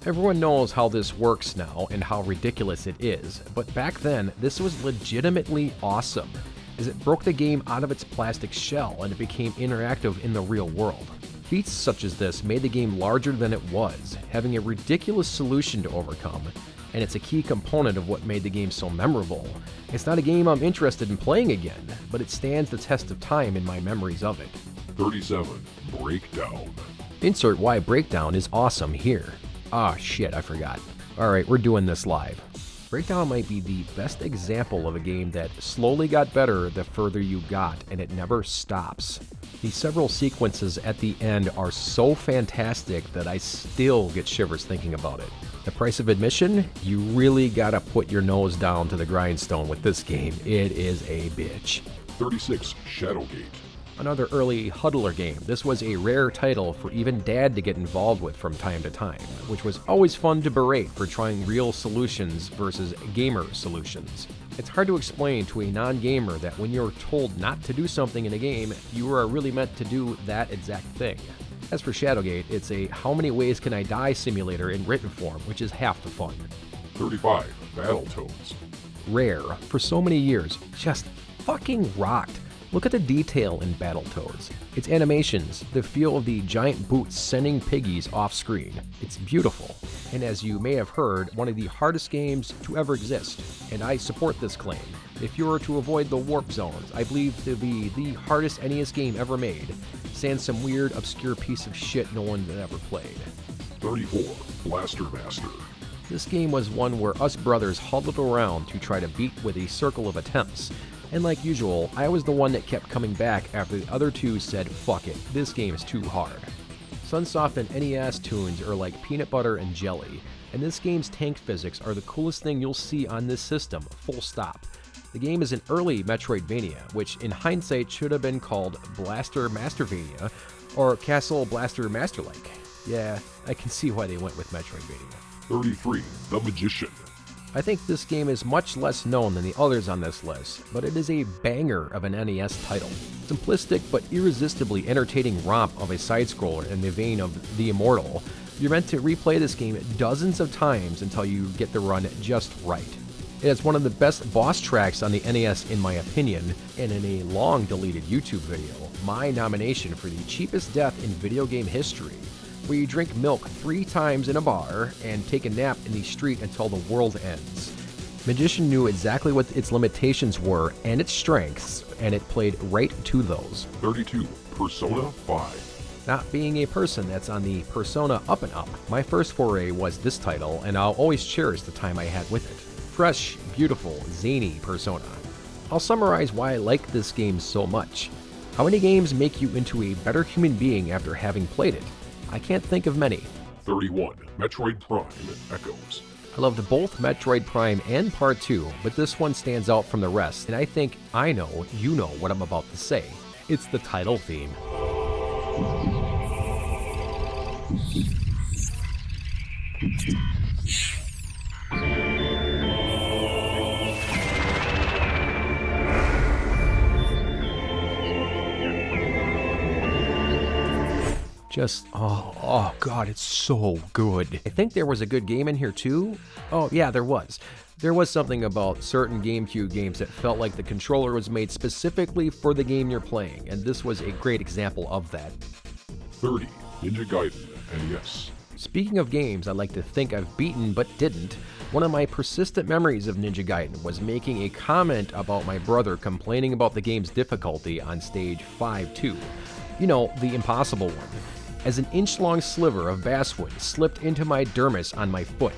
Everyone knows how this works now and how ridiculous it is, but back then, this was legitimately awesome, as it broke the game out of its plastic shell and it became interactive in the real world. Feats such as this made the game larger than it was, having a ridiculous solution to overcome, and it's a key component of what made the game so memorable. It's not a game I'm interested in playing again, but it stands the test of time in my memories of it. 37. Breakdown. Insert why Breakdown is awesome here. Ah, shit, I forgot. Alright, we're doing this live. Breakdown might be the best example of a game that slowly got better the further you got, and it never stops. The several sequences at the end are so fantastic that I still get shivers thinking about it. The price of admission? You really gotta put your nose down to the grindstone with this game. It is a bitch. 36. Shadowgate. Another early huddler game. This was a rare title for even Dad to get involved with from time to time, which was always fun to berate for trying real solutions versus gamer solutions. It's hard to explain to a non-gamer that when you're told not to do something in a game, you are really meant to do that exact thing. As for Shadowgate, it's a how many ways can I die simulator in written form, which is half the fun. 35. Battletoads. Rare, for so many years, just fucking rocked. Look at the detail in Battletoads. Its animations, the feel of the giant boots sending piggies off screen. It's beautiful, and as you may have heard, one of the hardest games to ever exist, and I support this claim. If you were to avoid the warp zones, I believe to be the hardest NES game ever made, sans some weird, obscure piece of shit no one had ever played. 34. Blaster Master. This game was one where us brothers huddled around to try to beat with a circle of attempts. And like usual, I was the one that kept coming back after the other two said, fuck it, this game is too hard. Sunsoft and NES tunes are like peanut butter and jelly, and this game's tank physics are the coolest thing you'll see on this system, full stop. The game is an early Metroidvania, which in hindsight should have been called Blaster Mastervania, or Castle Blaster Master-like. Yeah, I can see why they went with Metroidvania. 33. The Magician. I think this game is much less known than the others on this list, but it is a banger of an NES title. Simplistic but irresistibly entertaining romp of a side-scroller in the vein of The Immortal. You're meant to replay this game dozens of times until you get the run just right. It has one of the best boss tracks on the NES in my opinion, and in a long deleted YouTube video, my nomination for the cheapest death in video game history, where you drink milk 3 times in a bar and take a nap in the street until the world ends. Magician knew exactly what its limitations were and its strengths, and it played right to those. 32. Persona 5. Not being a person that's on the Persona up and up, my first foray was this title, and I'll always cherish the time I had with it. Fresh, beautiful, zany Persona. I'll summarize why I like this game so much. How many games make you into a better human being after having played it? I can't think of many. 31. Metroid Prime Echoes. I loved both Metroid Prime and Part 2, but this one stands out from the rest, and I think I know you know what I'm about to say. It's the title theme. Just, oh god, it's so good. I think there was a good game in here too. Oh yeah, there was. There was something about certain GameCube games that felt like the controller was made specifically for the game you're playing, and this was a great example of that. 30. Ninja Gaiden NES. Speaking of games I like to think I've beaten but didn't, one of my persistent memories of Ninja Gaiden was making a comment about my brother complaining about the game's difficulty on stage 5-2. You know, the impossible one. As an inch-long sliver of basswood slipped into my dermis on my foot.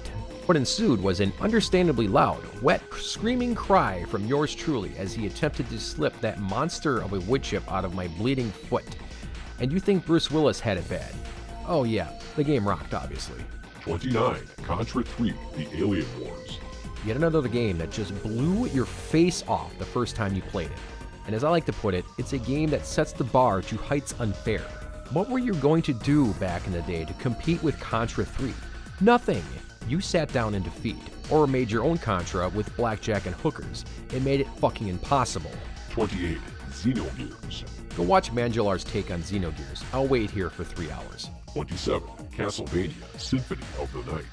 What ensued was an understandably loud, wet, screaming cry from yours truly as he attempted to slip that monster of a wood chip out of my bleeding foot. And you think Bruce Willis had it bad? Oh yeah, the game rocked, obviously. 29. Contra 3, The Alien Wars. Yet another game that just blew your face off the first time you played it. And as I like to put it, it's a game that sets the bar to heights unfair. What were you going to do back in the day to compete with Contra 3? Nothing. You sat down in defeat, or made your own Contra with blackjack and hookers, and made it fucking impossible. 28. Xenogears. Go watch Mangelar's take on Xenogears. I'll wait here for 3 hours. 27. Castlevania Symphony of the Night.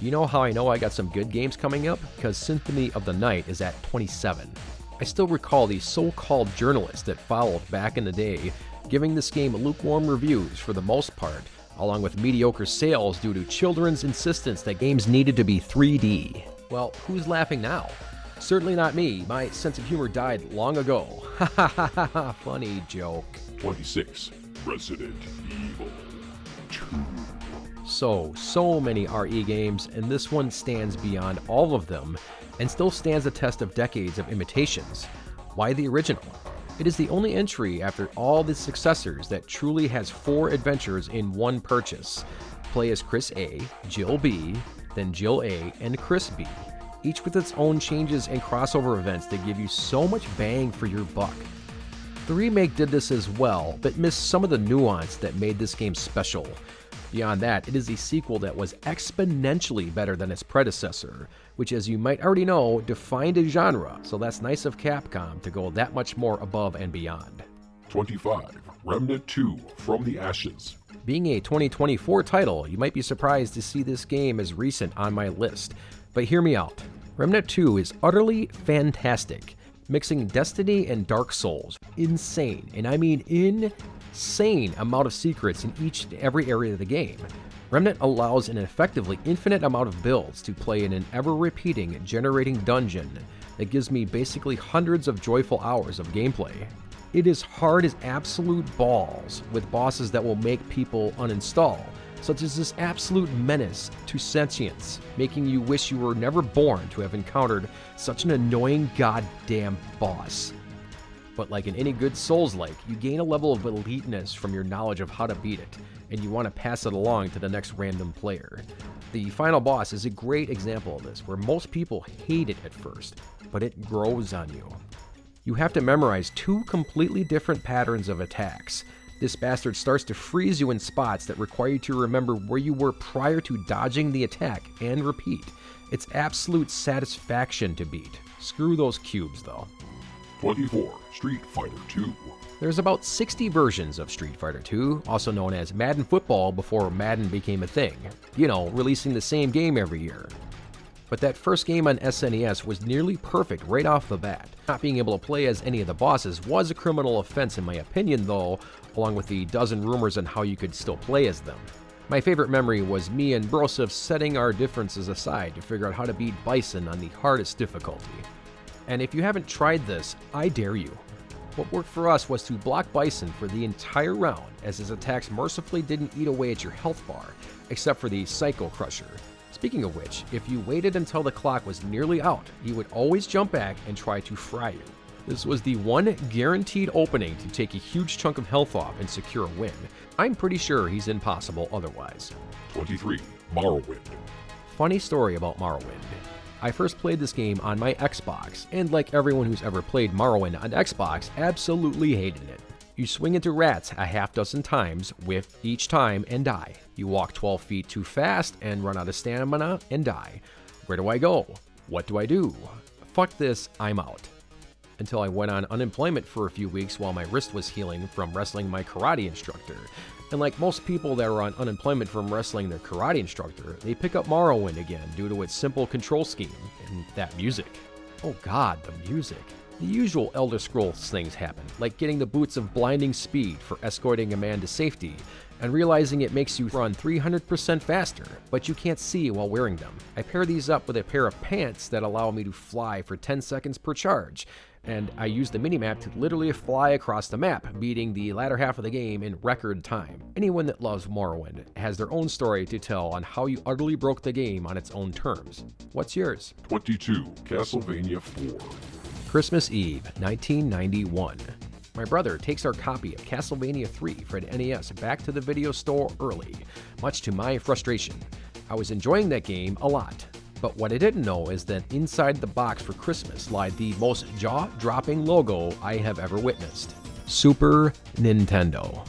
You know how I know I got some good games coming up? Because Symphony of the Night is at 27. I still recall the so-called journalists that followed back in the day, giving this game lukewarm reviews for the most part, along with mediocre sales due to children's insistence that games needed to be 3D. Well, who's laughing now? Certainly not me. My sense of humor died long ago. Ha ha ha ha ha, funny joke. 26. Resident Evil 2. So many RE games, and this one stands beyond all of them, and still stands the test of decades of imitations. Why the original? It is the only entry after all the successors that truly has 4 adventures in one purchase. Play as Chris A, Jill B, then Jill A, and Chris B, each with its own changes and crossover events that give you so much bang for your buck. The remake did this as well, but missed some of the nuance that made this game special. Beyond that, it is a sequel that was exponentially better than its predecessor, which, as you might already know, defined a genre, so that's nice of Capcom to go that much more above and beyond. 25. Remnant 2 From the Ashes. Being a 2024 title, you might be surprised to see this game as recent on my list, but hear me out. Remnant 2 is utterly fantastic, mixing Destiny and Dark Souls. Insane, and I mean insane amount of secrets in each and every area of the game. Remnant allows an effectively infinite amount of builds to play in an ever-repeating, generating dungeon that gives me basically hundreds of joyful hours of gameplay. It is hard as absolute balls, with bosses that will make people uninstall, such as this absolute menace to sentience, making you wish you were never born to have encountered such an annoying goddamn boss. But like in any good Souls-like, you gain a level of eliteness from your knowledge of how to beat it, and you want to pass it along to the next random player. The final boss is a great example of this, where most people hate it at first, but it grows on you. You have to memorize 2 completely different patterns of attacks. This bastard starts to freeze you in spots that require you to remember where you were prior to dodging the attack, and repeat. It's absolute satisfaction to beat. Screw those cubes though. 24. Street Fighter 2. There's about 60 versions of Street Fighter 2, also known as Madden Football before Madden became a thing. You know, releasing the same game every year. But that first game on SNES was nearly perfect right off the bat. Not being able to play as any of the bosses was a criminal offense in my opinion though, along with the dozen rumors on how you could still play as them. My favorite memory was me and Broseph setting our differences aside to figure out how to beat Bison on the hardest difficulty. And if you haven't tried this, I dare you. What worked for us was to block Bison for the entire round, as his attacks mercifully didn't eat away at your health bar, except for the Psycho Crusher. Speaking of which, if you waited until the clock was nearly out, he would always jump back and try to fry you. This was the one guaranteed opening to take a huge chunk of health off and secure a win. I'm pretty sure he's impossible otherwise. 23. Morrowind. Funny story about Morrowind. I first played this game on my Xbox, and like everyone who's ever played Morrowind on Xbox, absolutely hated it. You swing into rats a half dozen times, whiff each time, and die. You walk 12 feet too fast and run out of stamina and die. Where do I go? What do I do? Fuck this, I'm out. Until I went on unemployment for a few weeks while my wrist was healing from wrestling my karate instructor. And like most people that are on unemployment from wrestling their karate instructor, they pick up Morrowind again due to its simple control scheme and that music. Oh god, the music. The usual Elder Scrolls things happen, like getting the boots of blinding speed for escorting a man to safety, and realizing it makes you run 300% faster, but you can't see while wearing them. I pair these up with a pair of pants that allow me to fly for 10 seconds per charge, and I use the minimap to literally fly across the map, beating the latter half of the game in record time. Anyone that loves Morrowind has their own story to tell on how you utterly broke the game on its own terms. What's yours? 22. Castlevania 4. Christmas Eve, 1991. My brother takes our copy of Castlevania 3 for the NES back to the video store early, much to my frustration. I was enjoying that game a lot, but what I didn't know is that inside the box for Christmas lied the most jaw-dropping logo I have ever witnessed. Super Nintendo.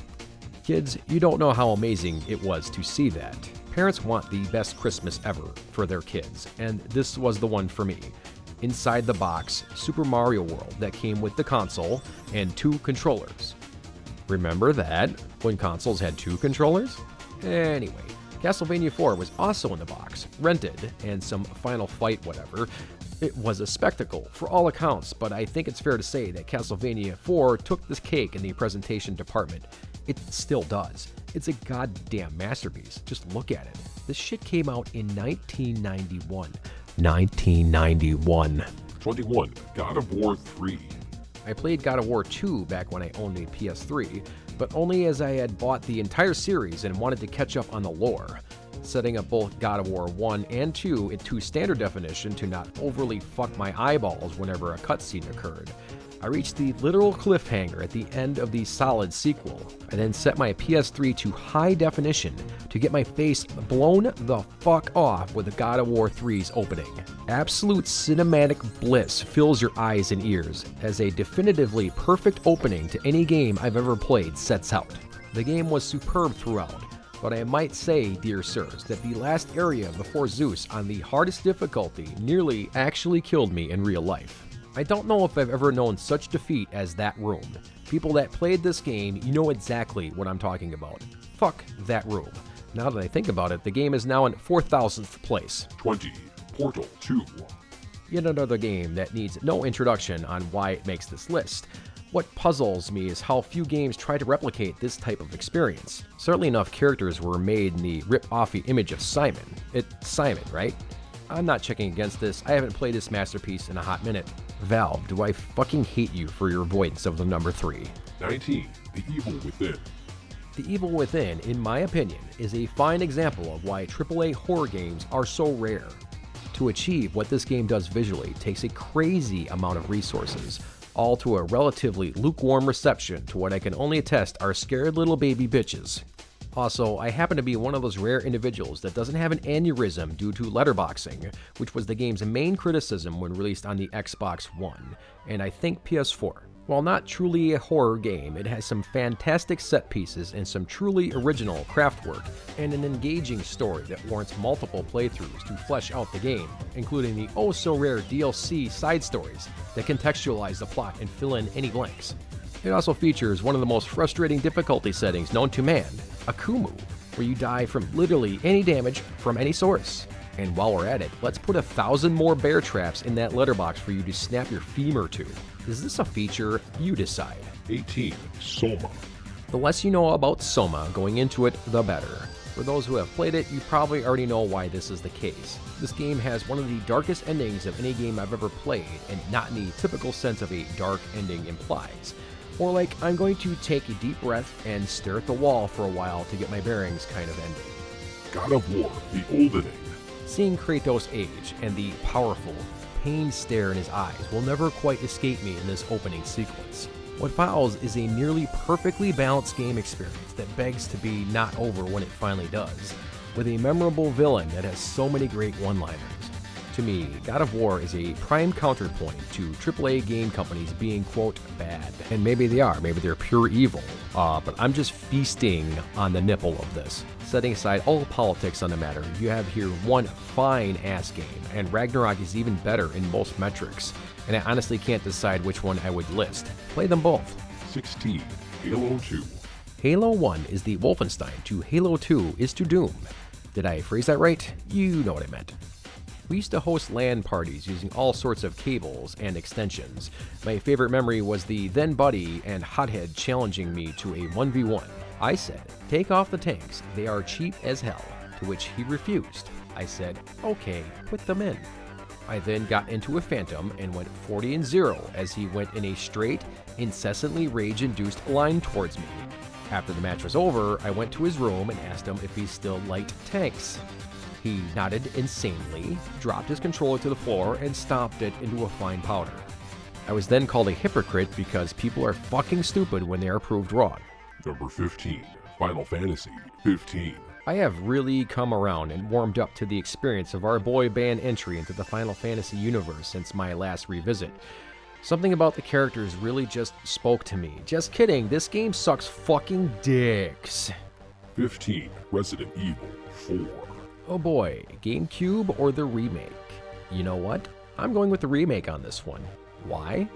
Kids, you don't know how amazing it was to see that. Parents want the best Christmas ever for their kids, and this was the one for me. Inside the box, Super Mario World that came with the console and 2 controllers. Remember that? When consoles had 2 controllers? Anyway, Castlevania 4 was also in the box, rented, and some Final Fight whatever. It was a spectacle, for all accounts, but I think it's fair to say that Castlevania 4 took the cake in the presentation department. It still does. It's a goddamn masterpiece. Just look at it. This shit came out in 1991. 1991. 21. God of War 3. I played God of War 2 back when I owned a PS3, but only as I had bought the entire series and wanted to catch up on the lore. Setting up both God of War 1 and 2 into standard definition to not overly fuck my eyeballs whenever a cutscene occurred. I reached the literal cliffhanger at the end of the solid sequel. I then set my PS3 to high definition to get my face blown the fuck off with the God of War 3's opening. Absolute cinematic bliss fills your eyes and ears as a definitively perfect opening to any game I've ever played sets out. The game was superb throughout, but I might say, dear sirs, that the last area before Zeus on the hardest difficulty nearly actually killed me in real life. I don't know if I've ever known such defeat as that room. People that played this game, you know exactly what I'm talking about. Fuck that room. Now that I think about it, the game is now in 4,000th place. 20. Portal 2. Yet another game that needs no introduction on why it makes this list. What puzzles me is how few games try to replicate this type of experience. Certainly enough characters were made in the rip-offy image of Simon. It's Simon, right? I'm not checking against this. I haven't played this masterpiece in a hot minute. Valve, do I fucking hate you for your avoidance of the number 3. 19. The Evil Within. The Evil Within, in my opinion, is a fine example of why AAA horror games are so rare. To achieve what this game does visually takes a crazy amount of resources, all to a relatively lukewarm reception to what I can only attest are scared little baby bitches. Also, I happen to be one of those rare individuals that doesn't have an aneurysm due to letterboxing, which was the game's main criticism when released on the Xbox One, and I think PS4. While not truly a horror game, it has some fantastic set pieces and some truly original craft work, and an engaging story that warrants multiple playthroughs to flesh out the game, including the oh-so-rare DLC side stories that contextualize the plot and fill in any blanks. It also features one of the most frustrating difficulty settings known to man, Akumu, where you die from literally any damage from any source. And while we're at it, let's put 1,000 more bear traps in that letterbox for you to snap your femur to. Is this a feature? You decide. 18. Soma. The less you know about Soma going into it, the better. For those who have played it, you probably already know why this is the case. This game has one of the darkest endings of any game I've ever played, and not in the typical sense of a dark ending implies. Or like, I'm going to take a deep breath and stare at the wall for a while to get my bearings kind of ending. God of War, The Oldening. Seeing Kratos age and the powerful, pained stare in his eyes will never quite escape me in this opening sequence. What follows is a nearly perfectly balanced game experience that begs to be not over when it finally does, with a memorable villain that has so many great one-liners. To me, God of War is a prime counterpoint to AAA game companies being, quote, bad. And maybe they are, maybe they're pure evil, but I'm just feasting on the nipple of this. Setting aside all politics on the matter, you have here one fine-ass game, and Ragnarok is even better in most metrics, and I honestly can't decide which one I would list. Play them both. 16. Halo 2. Halo 1 is the Wolfenstein to Halo 2 is to Doom. Did I phrase that right? You know what I meant. We used to host LAN parties using all sorts of cables and extensions. My favorite memory was the then buddy and hothead challenging me to a 1v1. I said, take off the tanks, they are cheap as hell, to which he refused. I said, okay, put them in. I then got into a Phantom and went 40-0 as he went in a straight, incessantly rage-induced line towards me. After the match was over, I went to his room and asked him if he still liked tanks. He nodded insanely, dropped his controller to the floor, and stomped it into a fine powder. I was then called a hypocrite because people are fucking stupid when they are proved wrong. Number 15. Final Fantasy 15. I have really come around and warmed up to the experience of our boy band entry into the Final Fantasy universe since my last revisit. Something about the characters really just spoke to me. Just kidding, this game sucks fucking dicks. 15. Resident Evil 4. Oh boy, GameCube or the remake? You know what? I'm going with the remake on this one. Why?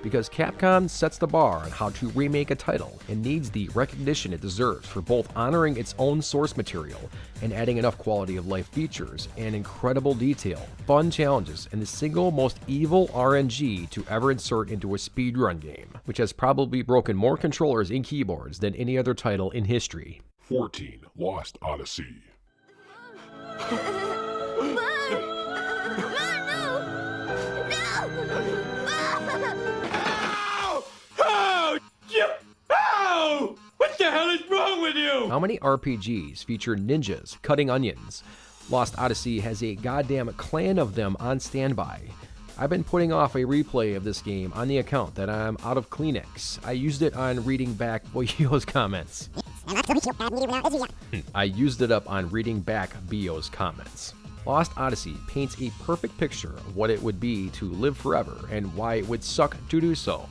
Because Capcom sets the bar on how to remake a title and needs the recognition it deserves for both honoring its own source material and adding enough quality of life features and incredible detail, fun challenges, and the single most evil RNG to ever insert into a speedrun game, which has probably broken more controllers and keyboards than any other title in history. 14. Lost Odyssey. What the hell is wrong with you? How many RPGs feature ninjas cutting onions? Lost Odyssey has a goddamn clan of them on standby. I've been putting off a replay of this game on the account that I'm out of Kleenex. I used it on reading back Bio's comments. I used it up on reading back Bio's comments. Lost Odyssey paints a perfect picture of what it would be to live forever and why it would suck to do so.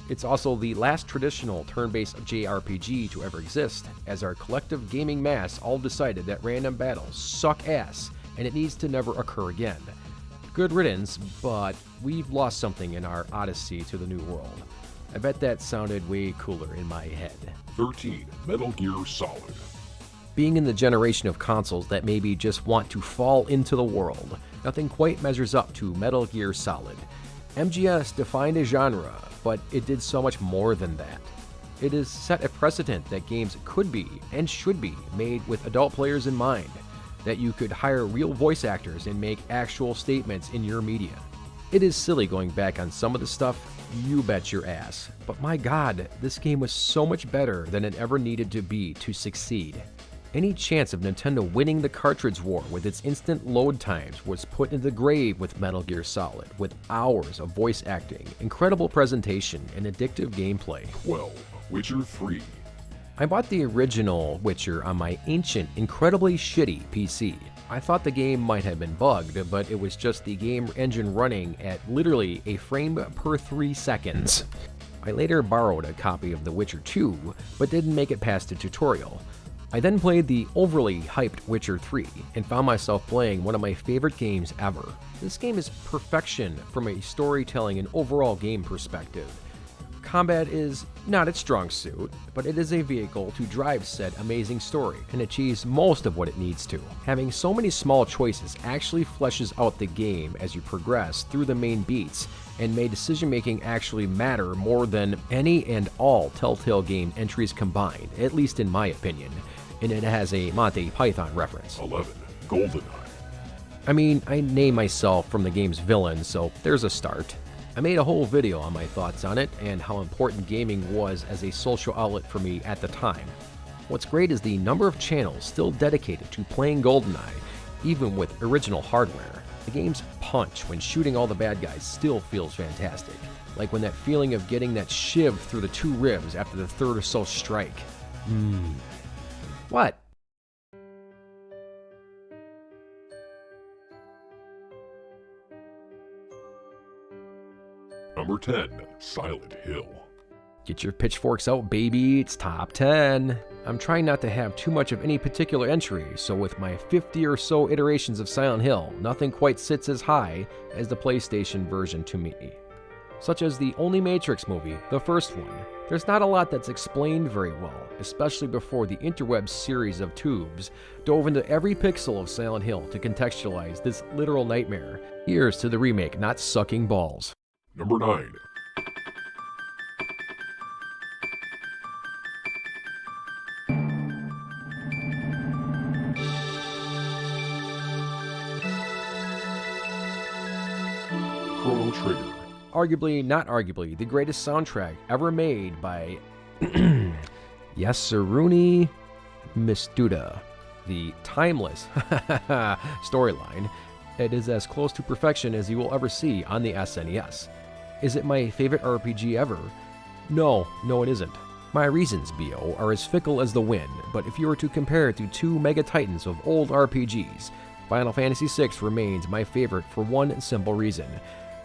It's also the last traditional turn-based JRPG to ever exist, as our collective gaming mass all decided that random battles suck ass and it needs to never occur again. Good riddance, but we've lost something in our odyssey to the new world. I bet that sounded way cooler in my head. 13. Metal Gear Solid. Being in the generation of consoles that maybe just want to fall into the world, nothing quite measures up to Metal Gear Solid. MGS defined a genre, but it did so much more than that. It has set a precedent that games could be and should be made with adult players in mind, that you could hire real voice actors and make actual statements in your media. It is silly going back on some of the stuff, you bet your ass, but my god, this game was so much better than it ever needed to be to succeed. Any chance of Nintendo winning the cartridge war with its instant load times was put in the grave with Metal Gear Solid, with hours of voice acting, incredible presentation, and addictive gameplay. 12. Witcher 3. I bought the original Witcher on my ancient, incredibly shitty PC. I thought the game might have been bugged, but it was just the game engine running at literally a frame per 3 seconds. I later borrowed a copy of The Witcher 2, but didn't make it past the tutorial. I then played the overly hyped Witcher 3 and found myself playing one of my favorite games ever. This game is perfection from a storytelling and overall game perspective. Combat is not its strong suit, but it is a vehicle to drive said amazing story and achieves most of what it needs to. Having so many small choices actually fleshes out the game as you progress through the main beats and made decision making actually matter more than any and all Telltale game entries combined, at least in my opinion. And it has a Monty Python reference. 11. GoldenEye. I mean, I name myself from the game's villain, so there's a start. I made a whole video on my thoughts on it and how important gaming was as a social outlet for me at the time. What's great is the number of channels still dedicated to playing GoldenEye, even with original hardware. The game's punch when shooting all the bad guys still feels fantastic, like when that feeling of getting that shiv through the 2 ribs after the 3rd or so strike. What? Number 10. Silent Hill. Get your pitchforks out, baby, it's top 10. I'm trying not to have too much of any particular entry, so with my 50 or so iterations of Silent Hill, nothing quite sits as high as the PlayStation version to me. Such as the only Matrix movie, the first one. There's not a lot that's explained very well, especially before the interweb series of tubes dove into every pixel of Silent Hill to contextualize this literal nightmare. Here's to the remake not sucking balls. Number 9. Chrono Trigger. Arguably, not arguably, the greatest soundtrack ever made by Yasuruni Mistuda. The timeless storyline. It is as close to perfection as you will ever see on the SNES. Is it my favorite RPG ever? No, it isn't. My reasons, Bio, are as fickle as the wind, but if you were to compare it to 2 mega titans of old RPGs, Final Fantasy VI remains my favorite for one simple reason.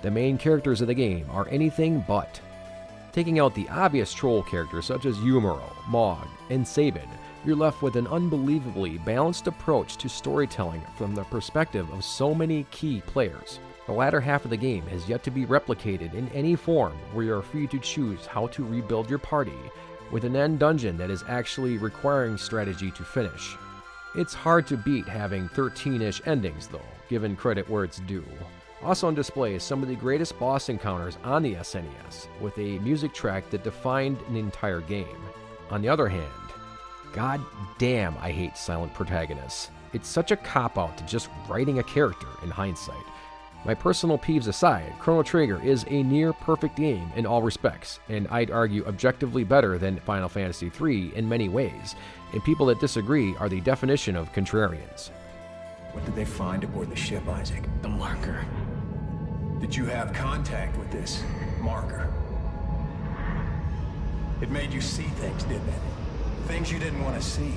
The main characters of the game are anything but. Taking out the obvious troll characters such as Yumaro, Mog, and Sabin, you're left with an unbelievably balanced approach to storytelling from the perspective of so many key players. The latter half of the game has yet to be replicated in any form where you are free to choose how to rebuild your party, with an end dungeon that is actually requiring strategy to finish. It's hard to beat having 13-ish endings though, given credit where it's due. Also on display is some of the greatest boss encounters on the SNES, with a music track that defined an entire game. On the other hand, god damn I hate silent protagonists. It's such a cop-out to just writing a character in hindsight. My personal peeves aside, Chrono Trigger is a near-perfect game in all respects, and I'd argue objectively better than Final Fantasy III in many ways, and people that disagree are the definition of contrarians. What did they find aboard the ship, Isaac? The marker. Did you have contact with this marker? It made you see things, didn't it? Things you didn't want to see.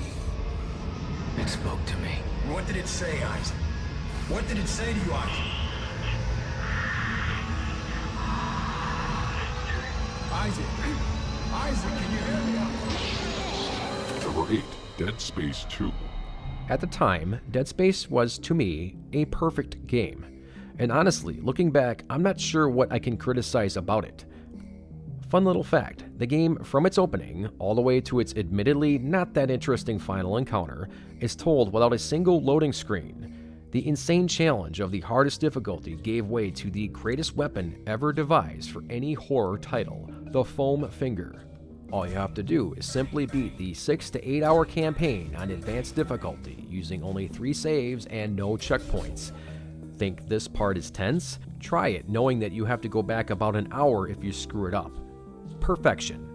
It spoke to me. What did it say, Isaac? What did it say to you, Isaac? Isaac! Isaac, can you hear me? Number 8, Dead Space 2. At the time, Dead Space was, to me, a perfect game. And honestly, looking back, I'm not sure what I can criticize about it. Fun little fact, the game, from its opening, all the way to its admittedly not that interesting final encounter, is told without a single loading screen. The insane challenge of the hardest difficulty gave way to the greatest weapon ever devised for any horror title, the foam finger. All you have to do is simply beat the 6 to 8 hour campaign on advanced difficulty using only 3 saves and no checkpoints. Think this part is tense? Try it knowing that you have to go back about an hour if you screw it up. Perfection.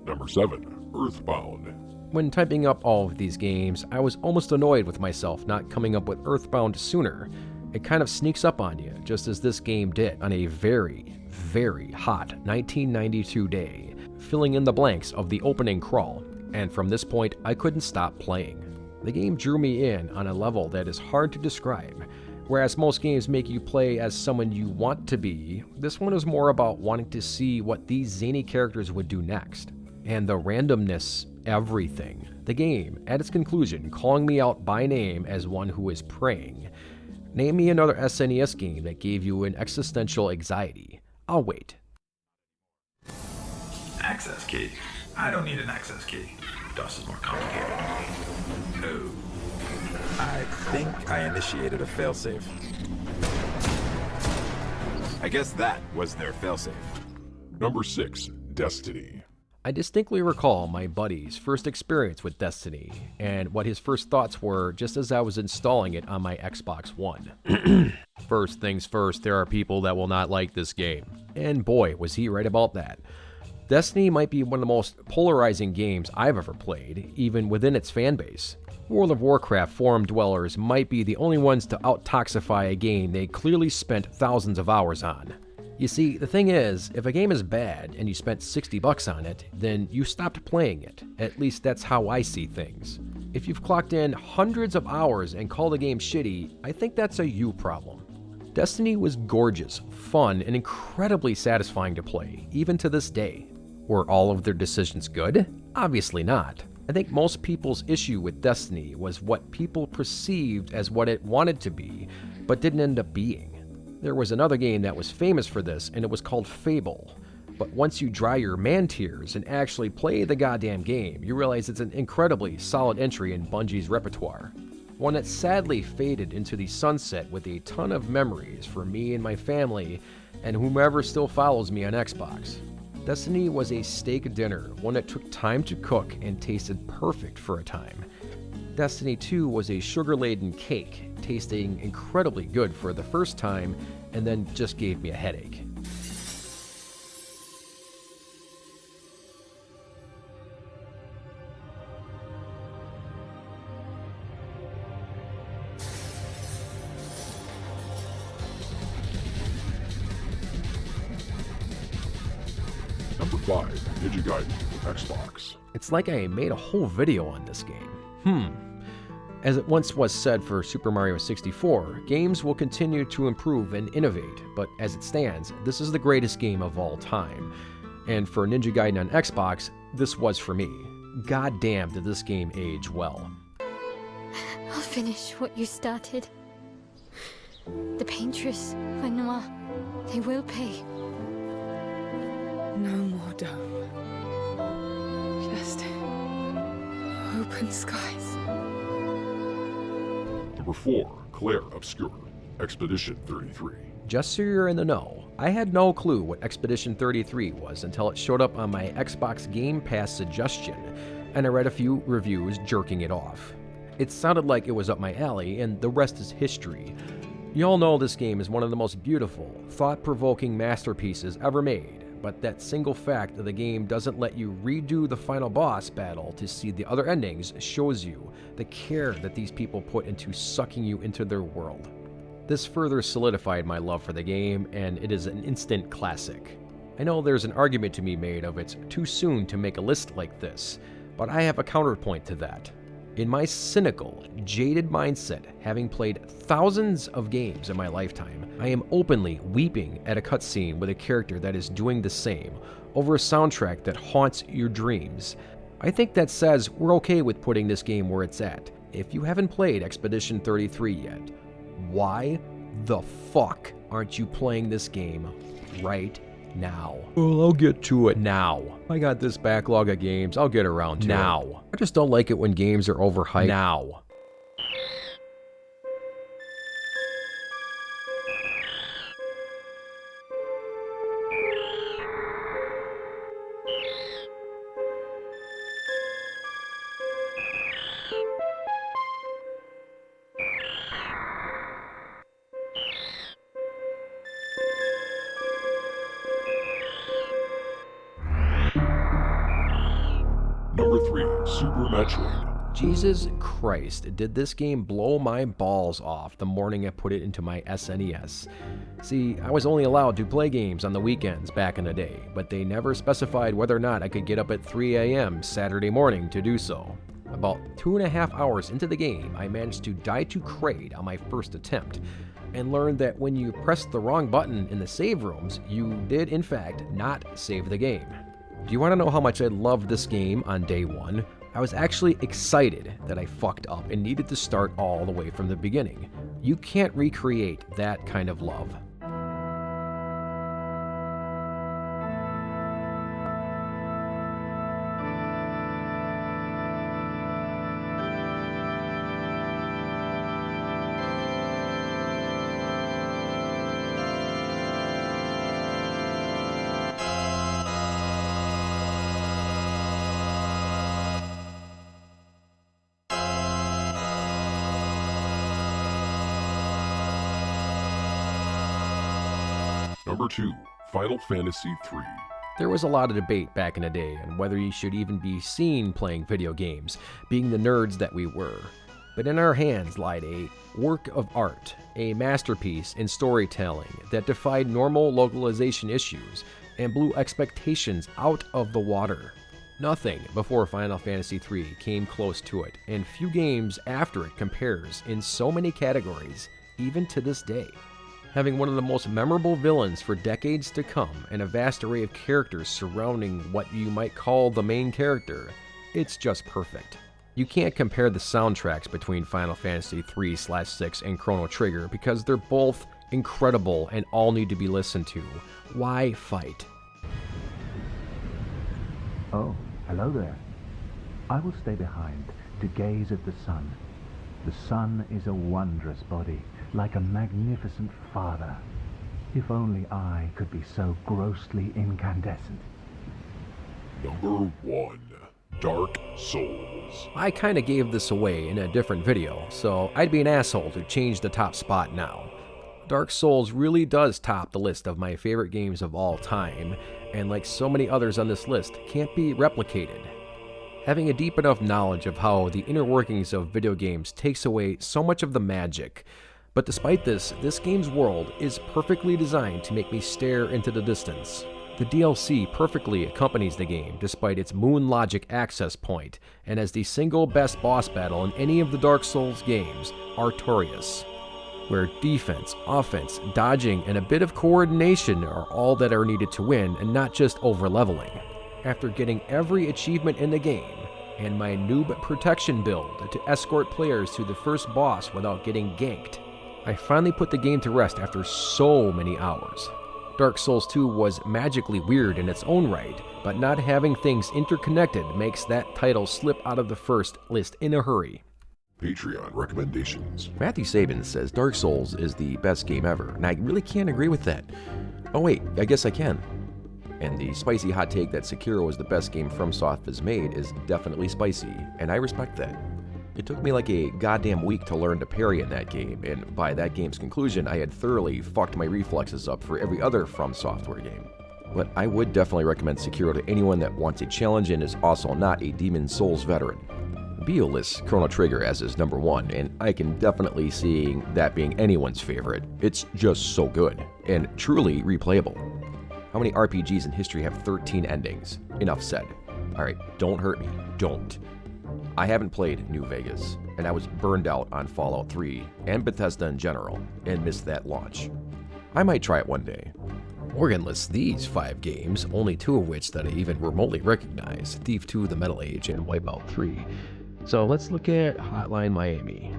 Number 7, Earthbound. When typing up all of these games, I was almost annoyed with myself not coming up with Earthbound sooner. It kind of sneaks up on you, just as this game did on a very, very hot 1992 day, filling in the blanks of the opening crawl, and from this point I couldn't stop playing. The game drew me in on a level that is hard to describe. Whereas most games make you play as someone you want to be, this one is more about wanting to see what these zany characters would do next. And the randomness, everything. The game, at its conclusion, calling me out by name as one who is praying. Name me another SNES game that gave you an existential anxiety. I'll wait. Access key. I don't need an access key. DOS is more complicated. No. I think I initiated a failsafe. I guess that was their failsafe. Number 6, Destiny. I distinctly recall my buddy's first experience with Destiny, and what his first thoughts were just as I was installing it on my Xbox One. First things first, there are people that will not like this game. And boy, was he right about that. Destiny might be one of the most polarizing games I've ever played, even within its fanbase. World of Warcraft forum dwellers might be the only ones to out-toxify a game they clearly spent thousands of hours on. You see, the thing is, if a game is bad and you spent $60 on it, then you stopped playing it. At least that's how I see things. If you've clocked in hundreds of hours and call the game shitty, I think that's a you problem. Destiny was gorgeous, fun, and incredibly satisfying to play, even to this day. Were all of their decisions good? Obviously not. I think most people's issue with Destiny was what people perceived as what it wanted to be, but didn't end up being. There was another game that was famous for this, and it was called Fable. But once you dry your man tears and actually play the goddamn game, you realize it's an incredibly solid entry in Bungie's repertoire. One that sadly faded into the sunset with a ton of memories for me and my family, and whomever still follows me on Xbox. Destiny was a steak dinner, one that took time to cook and tasted perfect for a time. Destiny 2 was a sugar-laden cake, tasting incredibly good for the first time, and then just gave me a headache. Number 5, Ninja Gaiden for Xbox. It's like I made a whole video on this game. As it once was said for Super Mario 64, games will continue to improve and innovate, but as it stands, this is the greatest game of all time. And for Ninja Gaiden on Xbox, this was for me. God damn did this game age well. I'll finish what you started. The Paintress, Renoir, they will pay. No more dome. Just open skies. Number 4, Claire Obscure, Expedition 33. Just so you're in the know, I had no clue what Expedition 33 was until it showed up on my Xbox Game Pass suggestion, and I read a few reviews jerking it off. It sounded like it was up my alley, and the rest is history. You all know this game is one of the most beautiful, thought-provoking masterpieces ever made, but that single fact that the game doesn't let you redo the final boss battle to see the other endings shows you the care that these people put into sucking you into their world. This further solidified my love for the game, and it is an instant classic. I know there's an argument to be made of it's too soon to make a list like this, but I have a counterpoint to that. In my cynical, jaded mindset, having played thousands of games in my lifetime, I am openly weeping at a cutscene with a character that is doing the same, over a soundtrack that haunts your dreams. I think that says we're okay with putting this game where it's at. If you haven't played Expedition 33 yet, why the fuck aren't you playing this game right now? Well, I'll get to it now. I got this backlog of games, I'll get around to it. Now. I just don't like it when games are overhyped. Now. Number 3, Super Metroid. Jesus Christ, did this game blow my balls off the morning I put it into my SNES. See, I was only allowed to play games on the weekends back in the day, but they never specified whether or not I could get up at 3 a.m. Saturday morning to do so. About 2.5 hours into the game, I managed to die to Kraid on my first attempt, and learned that when you pressed the wrong button in the save rooms, you did in fact not save the game. Do you want to know how much I loved this game on day one? I was actually excited that I fucked up and needed to start all the way from the beginning. You can't recreate that kind of love. Number 2, Final Fantasy III. There was a lot of debate back in the day on whether you should even be seen playing video games, being the nerds that we were. But in our hands lied a work of art, a masterpiece in storytelling that defied normal localization issues and blew expectations out of the water. Nothing before Final Fantasy III came close to it, and few games after it compares in so many categories, even to this day. Having one of the most memorable villains for decades to come and a vast array of characters surrounding what you might call the main character, it's just perfect. You can't compare the soundtracks between Final Fantasy III/6 and Chrono Trigger because they're both incredible and all need to be listened to. Why fight? Oh, hello there. I will stay behind to gaze at the sun. The sun is a wondrous body, like a magnificent father. If only I could be so grossly incandescent. Number 1, Dark Souls. I kinda gave this away in a different video, so I'd be an asshole to change the top spot now. Dark Souls really does top the list of my favorite games of all time, and like so many others on this list, can't be replicated. Having a deep enough knowledge of how the inner workings of video games takes away so much of the magic. But despite this game's world is perfectly designed to make me stare into the distance. The DLC perfectly accompanies the game despite its Moon Logic access point, and as the single best boss battle in any of the Dark Souls games, Artorias, where defense, offense, dodging, and a bit of coordination are all that are needed to win and not just over-leveling. After getting every achievement in the game, and my noob protection build to escort players to the first boss without getting ganked, I finally put the game to rest after so many hours. Dark Souls 2 was magically weird in its own right, but not having things interconnected makes that title slip out of the first list in a hurry. Patreon recommendations. Matthew Sabin says Dark Souls is the best game ever, and I really can't agree with that. Oh wait, I guess I can. And the spicy hot take that Sekiro is the best game FromSoft has made is definitely spicy, and I respect that. It took me like a goddamn week to learn to parry in that game, and by that game's conclusion, I had thoroughly fucked my reflexes up for every other From Software game. but I would definitely recommend Sekiro to anyone that wants a challenge and is also not a Demon's Souls veteran. Bio lists Chrono Trigger as his number one, and I can definitely see that being anyone's favorite. It's just so good, and truly replayable. How many RPGs in history have 13 endings? Enough said. Alright, don't hurt me. Don't. I haven't played New Vegas, and I was burned out on Fallout 3 and Bethesda in general, and missed that launch. I might try it one day. Morgan lists these 5 games, only 2 of which that I even remotely recognize, Thief 2 The Metal Age and Wipeout 3. So let's look at Hotline Miami.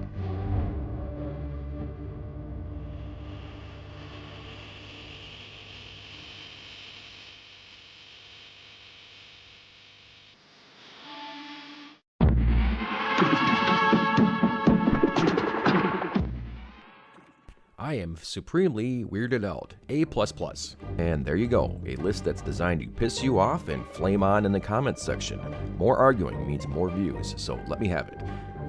I am supremely weirded out. A++. And there you go, a list that's designed to piss you off and flame on in the comments section. More arguing means more views, so let me have it.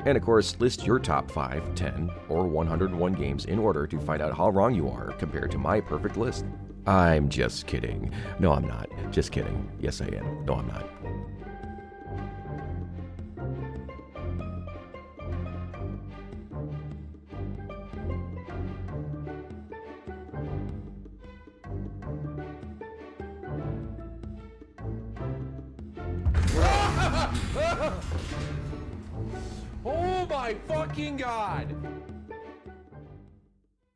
And of course, list your top 5, 10, or 101 games in order to find out how wrong you are compared to my perfect list. I'm just kidding. No, I'm not. Just kidding. Yes, I am. No, I'm not. Oh my fucking god!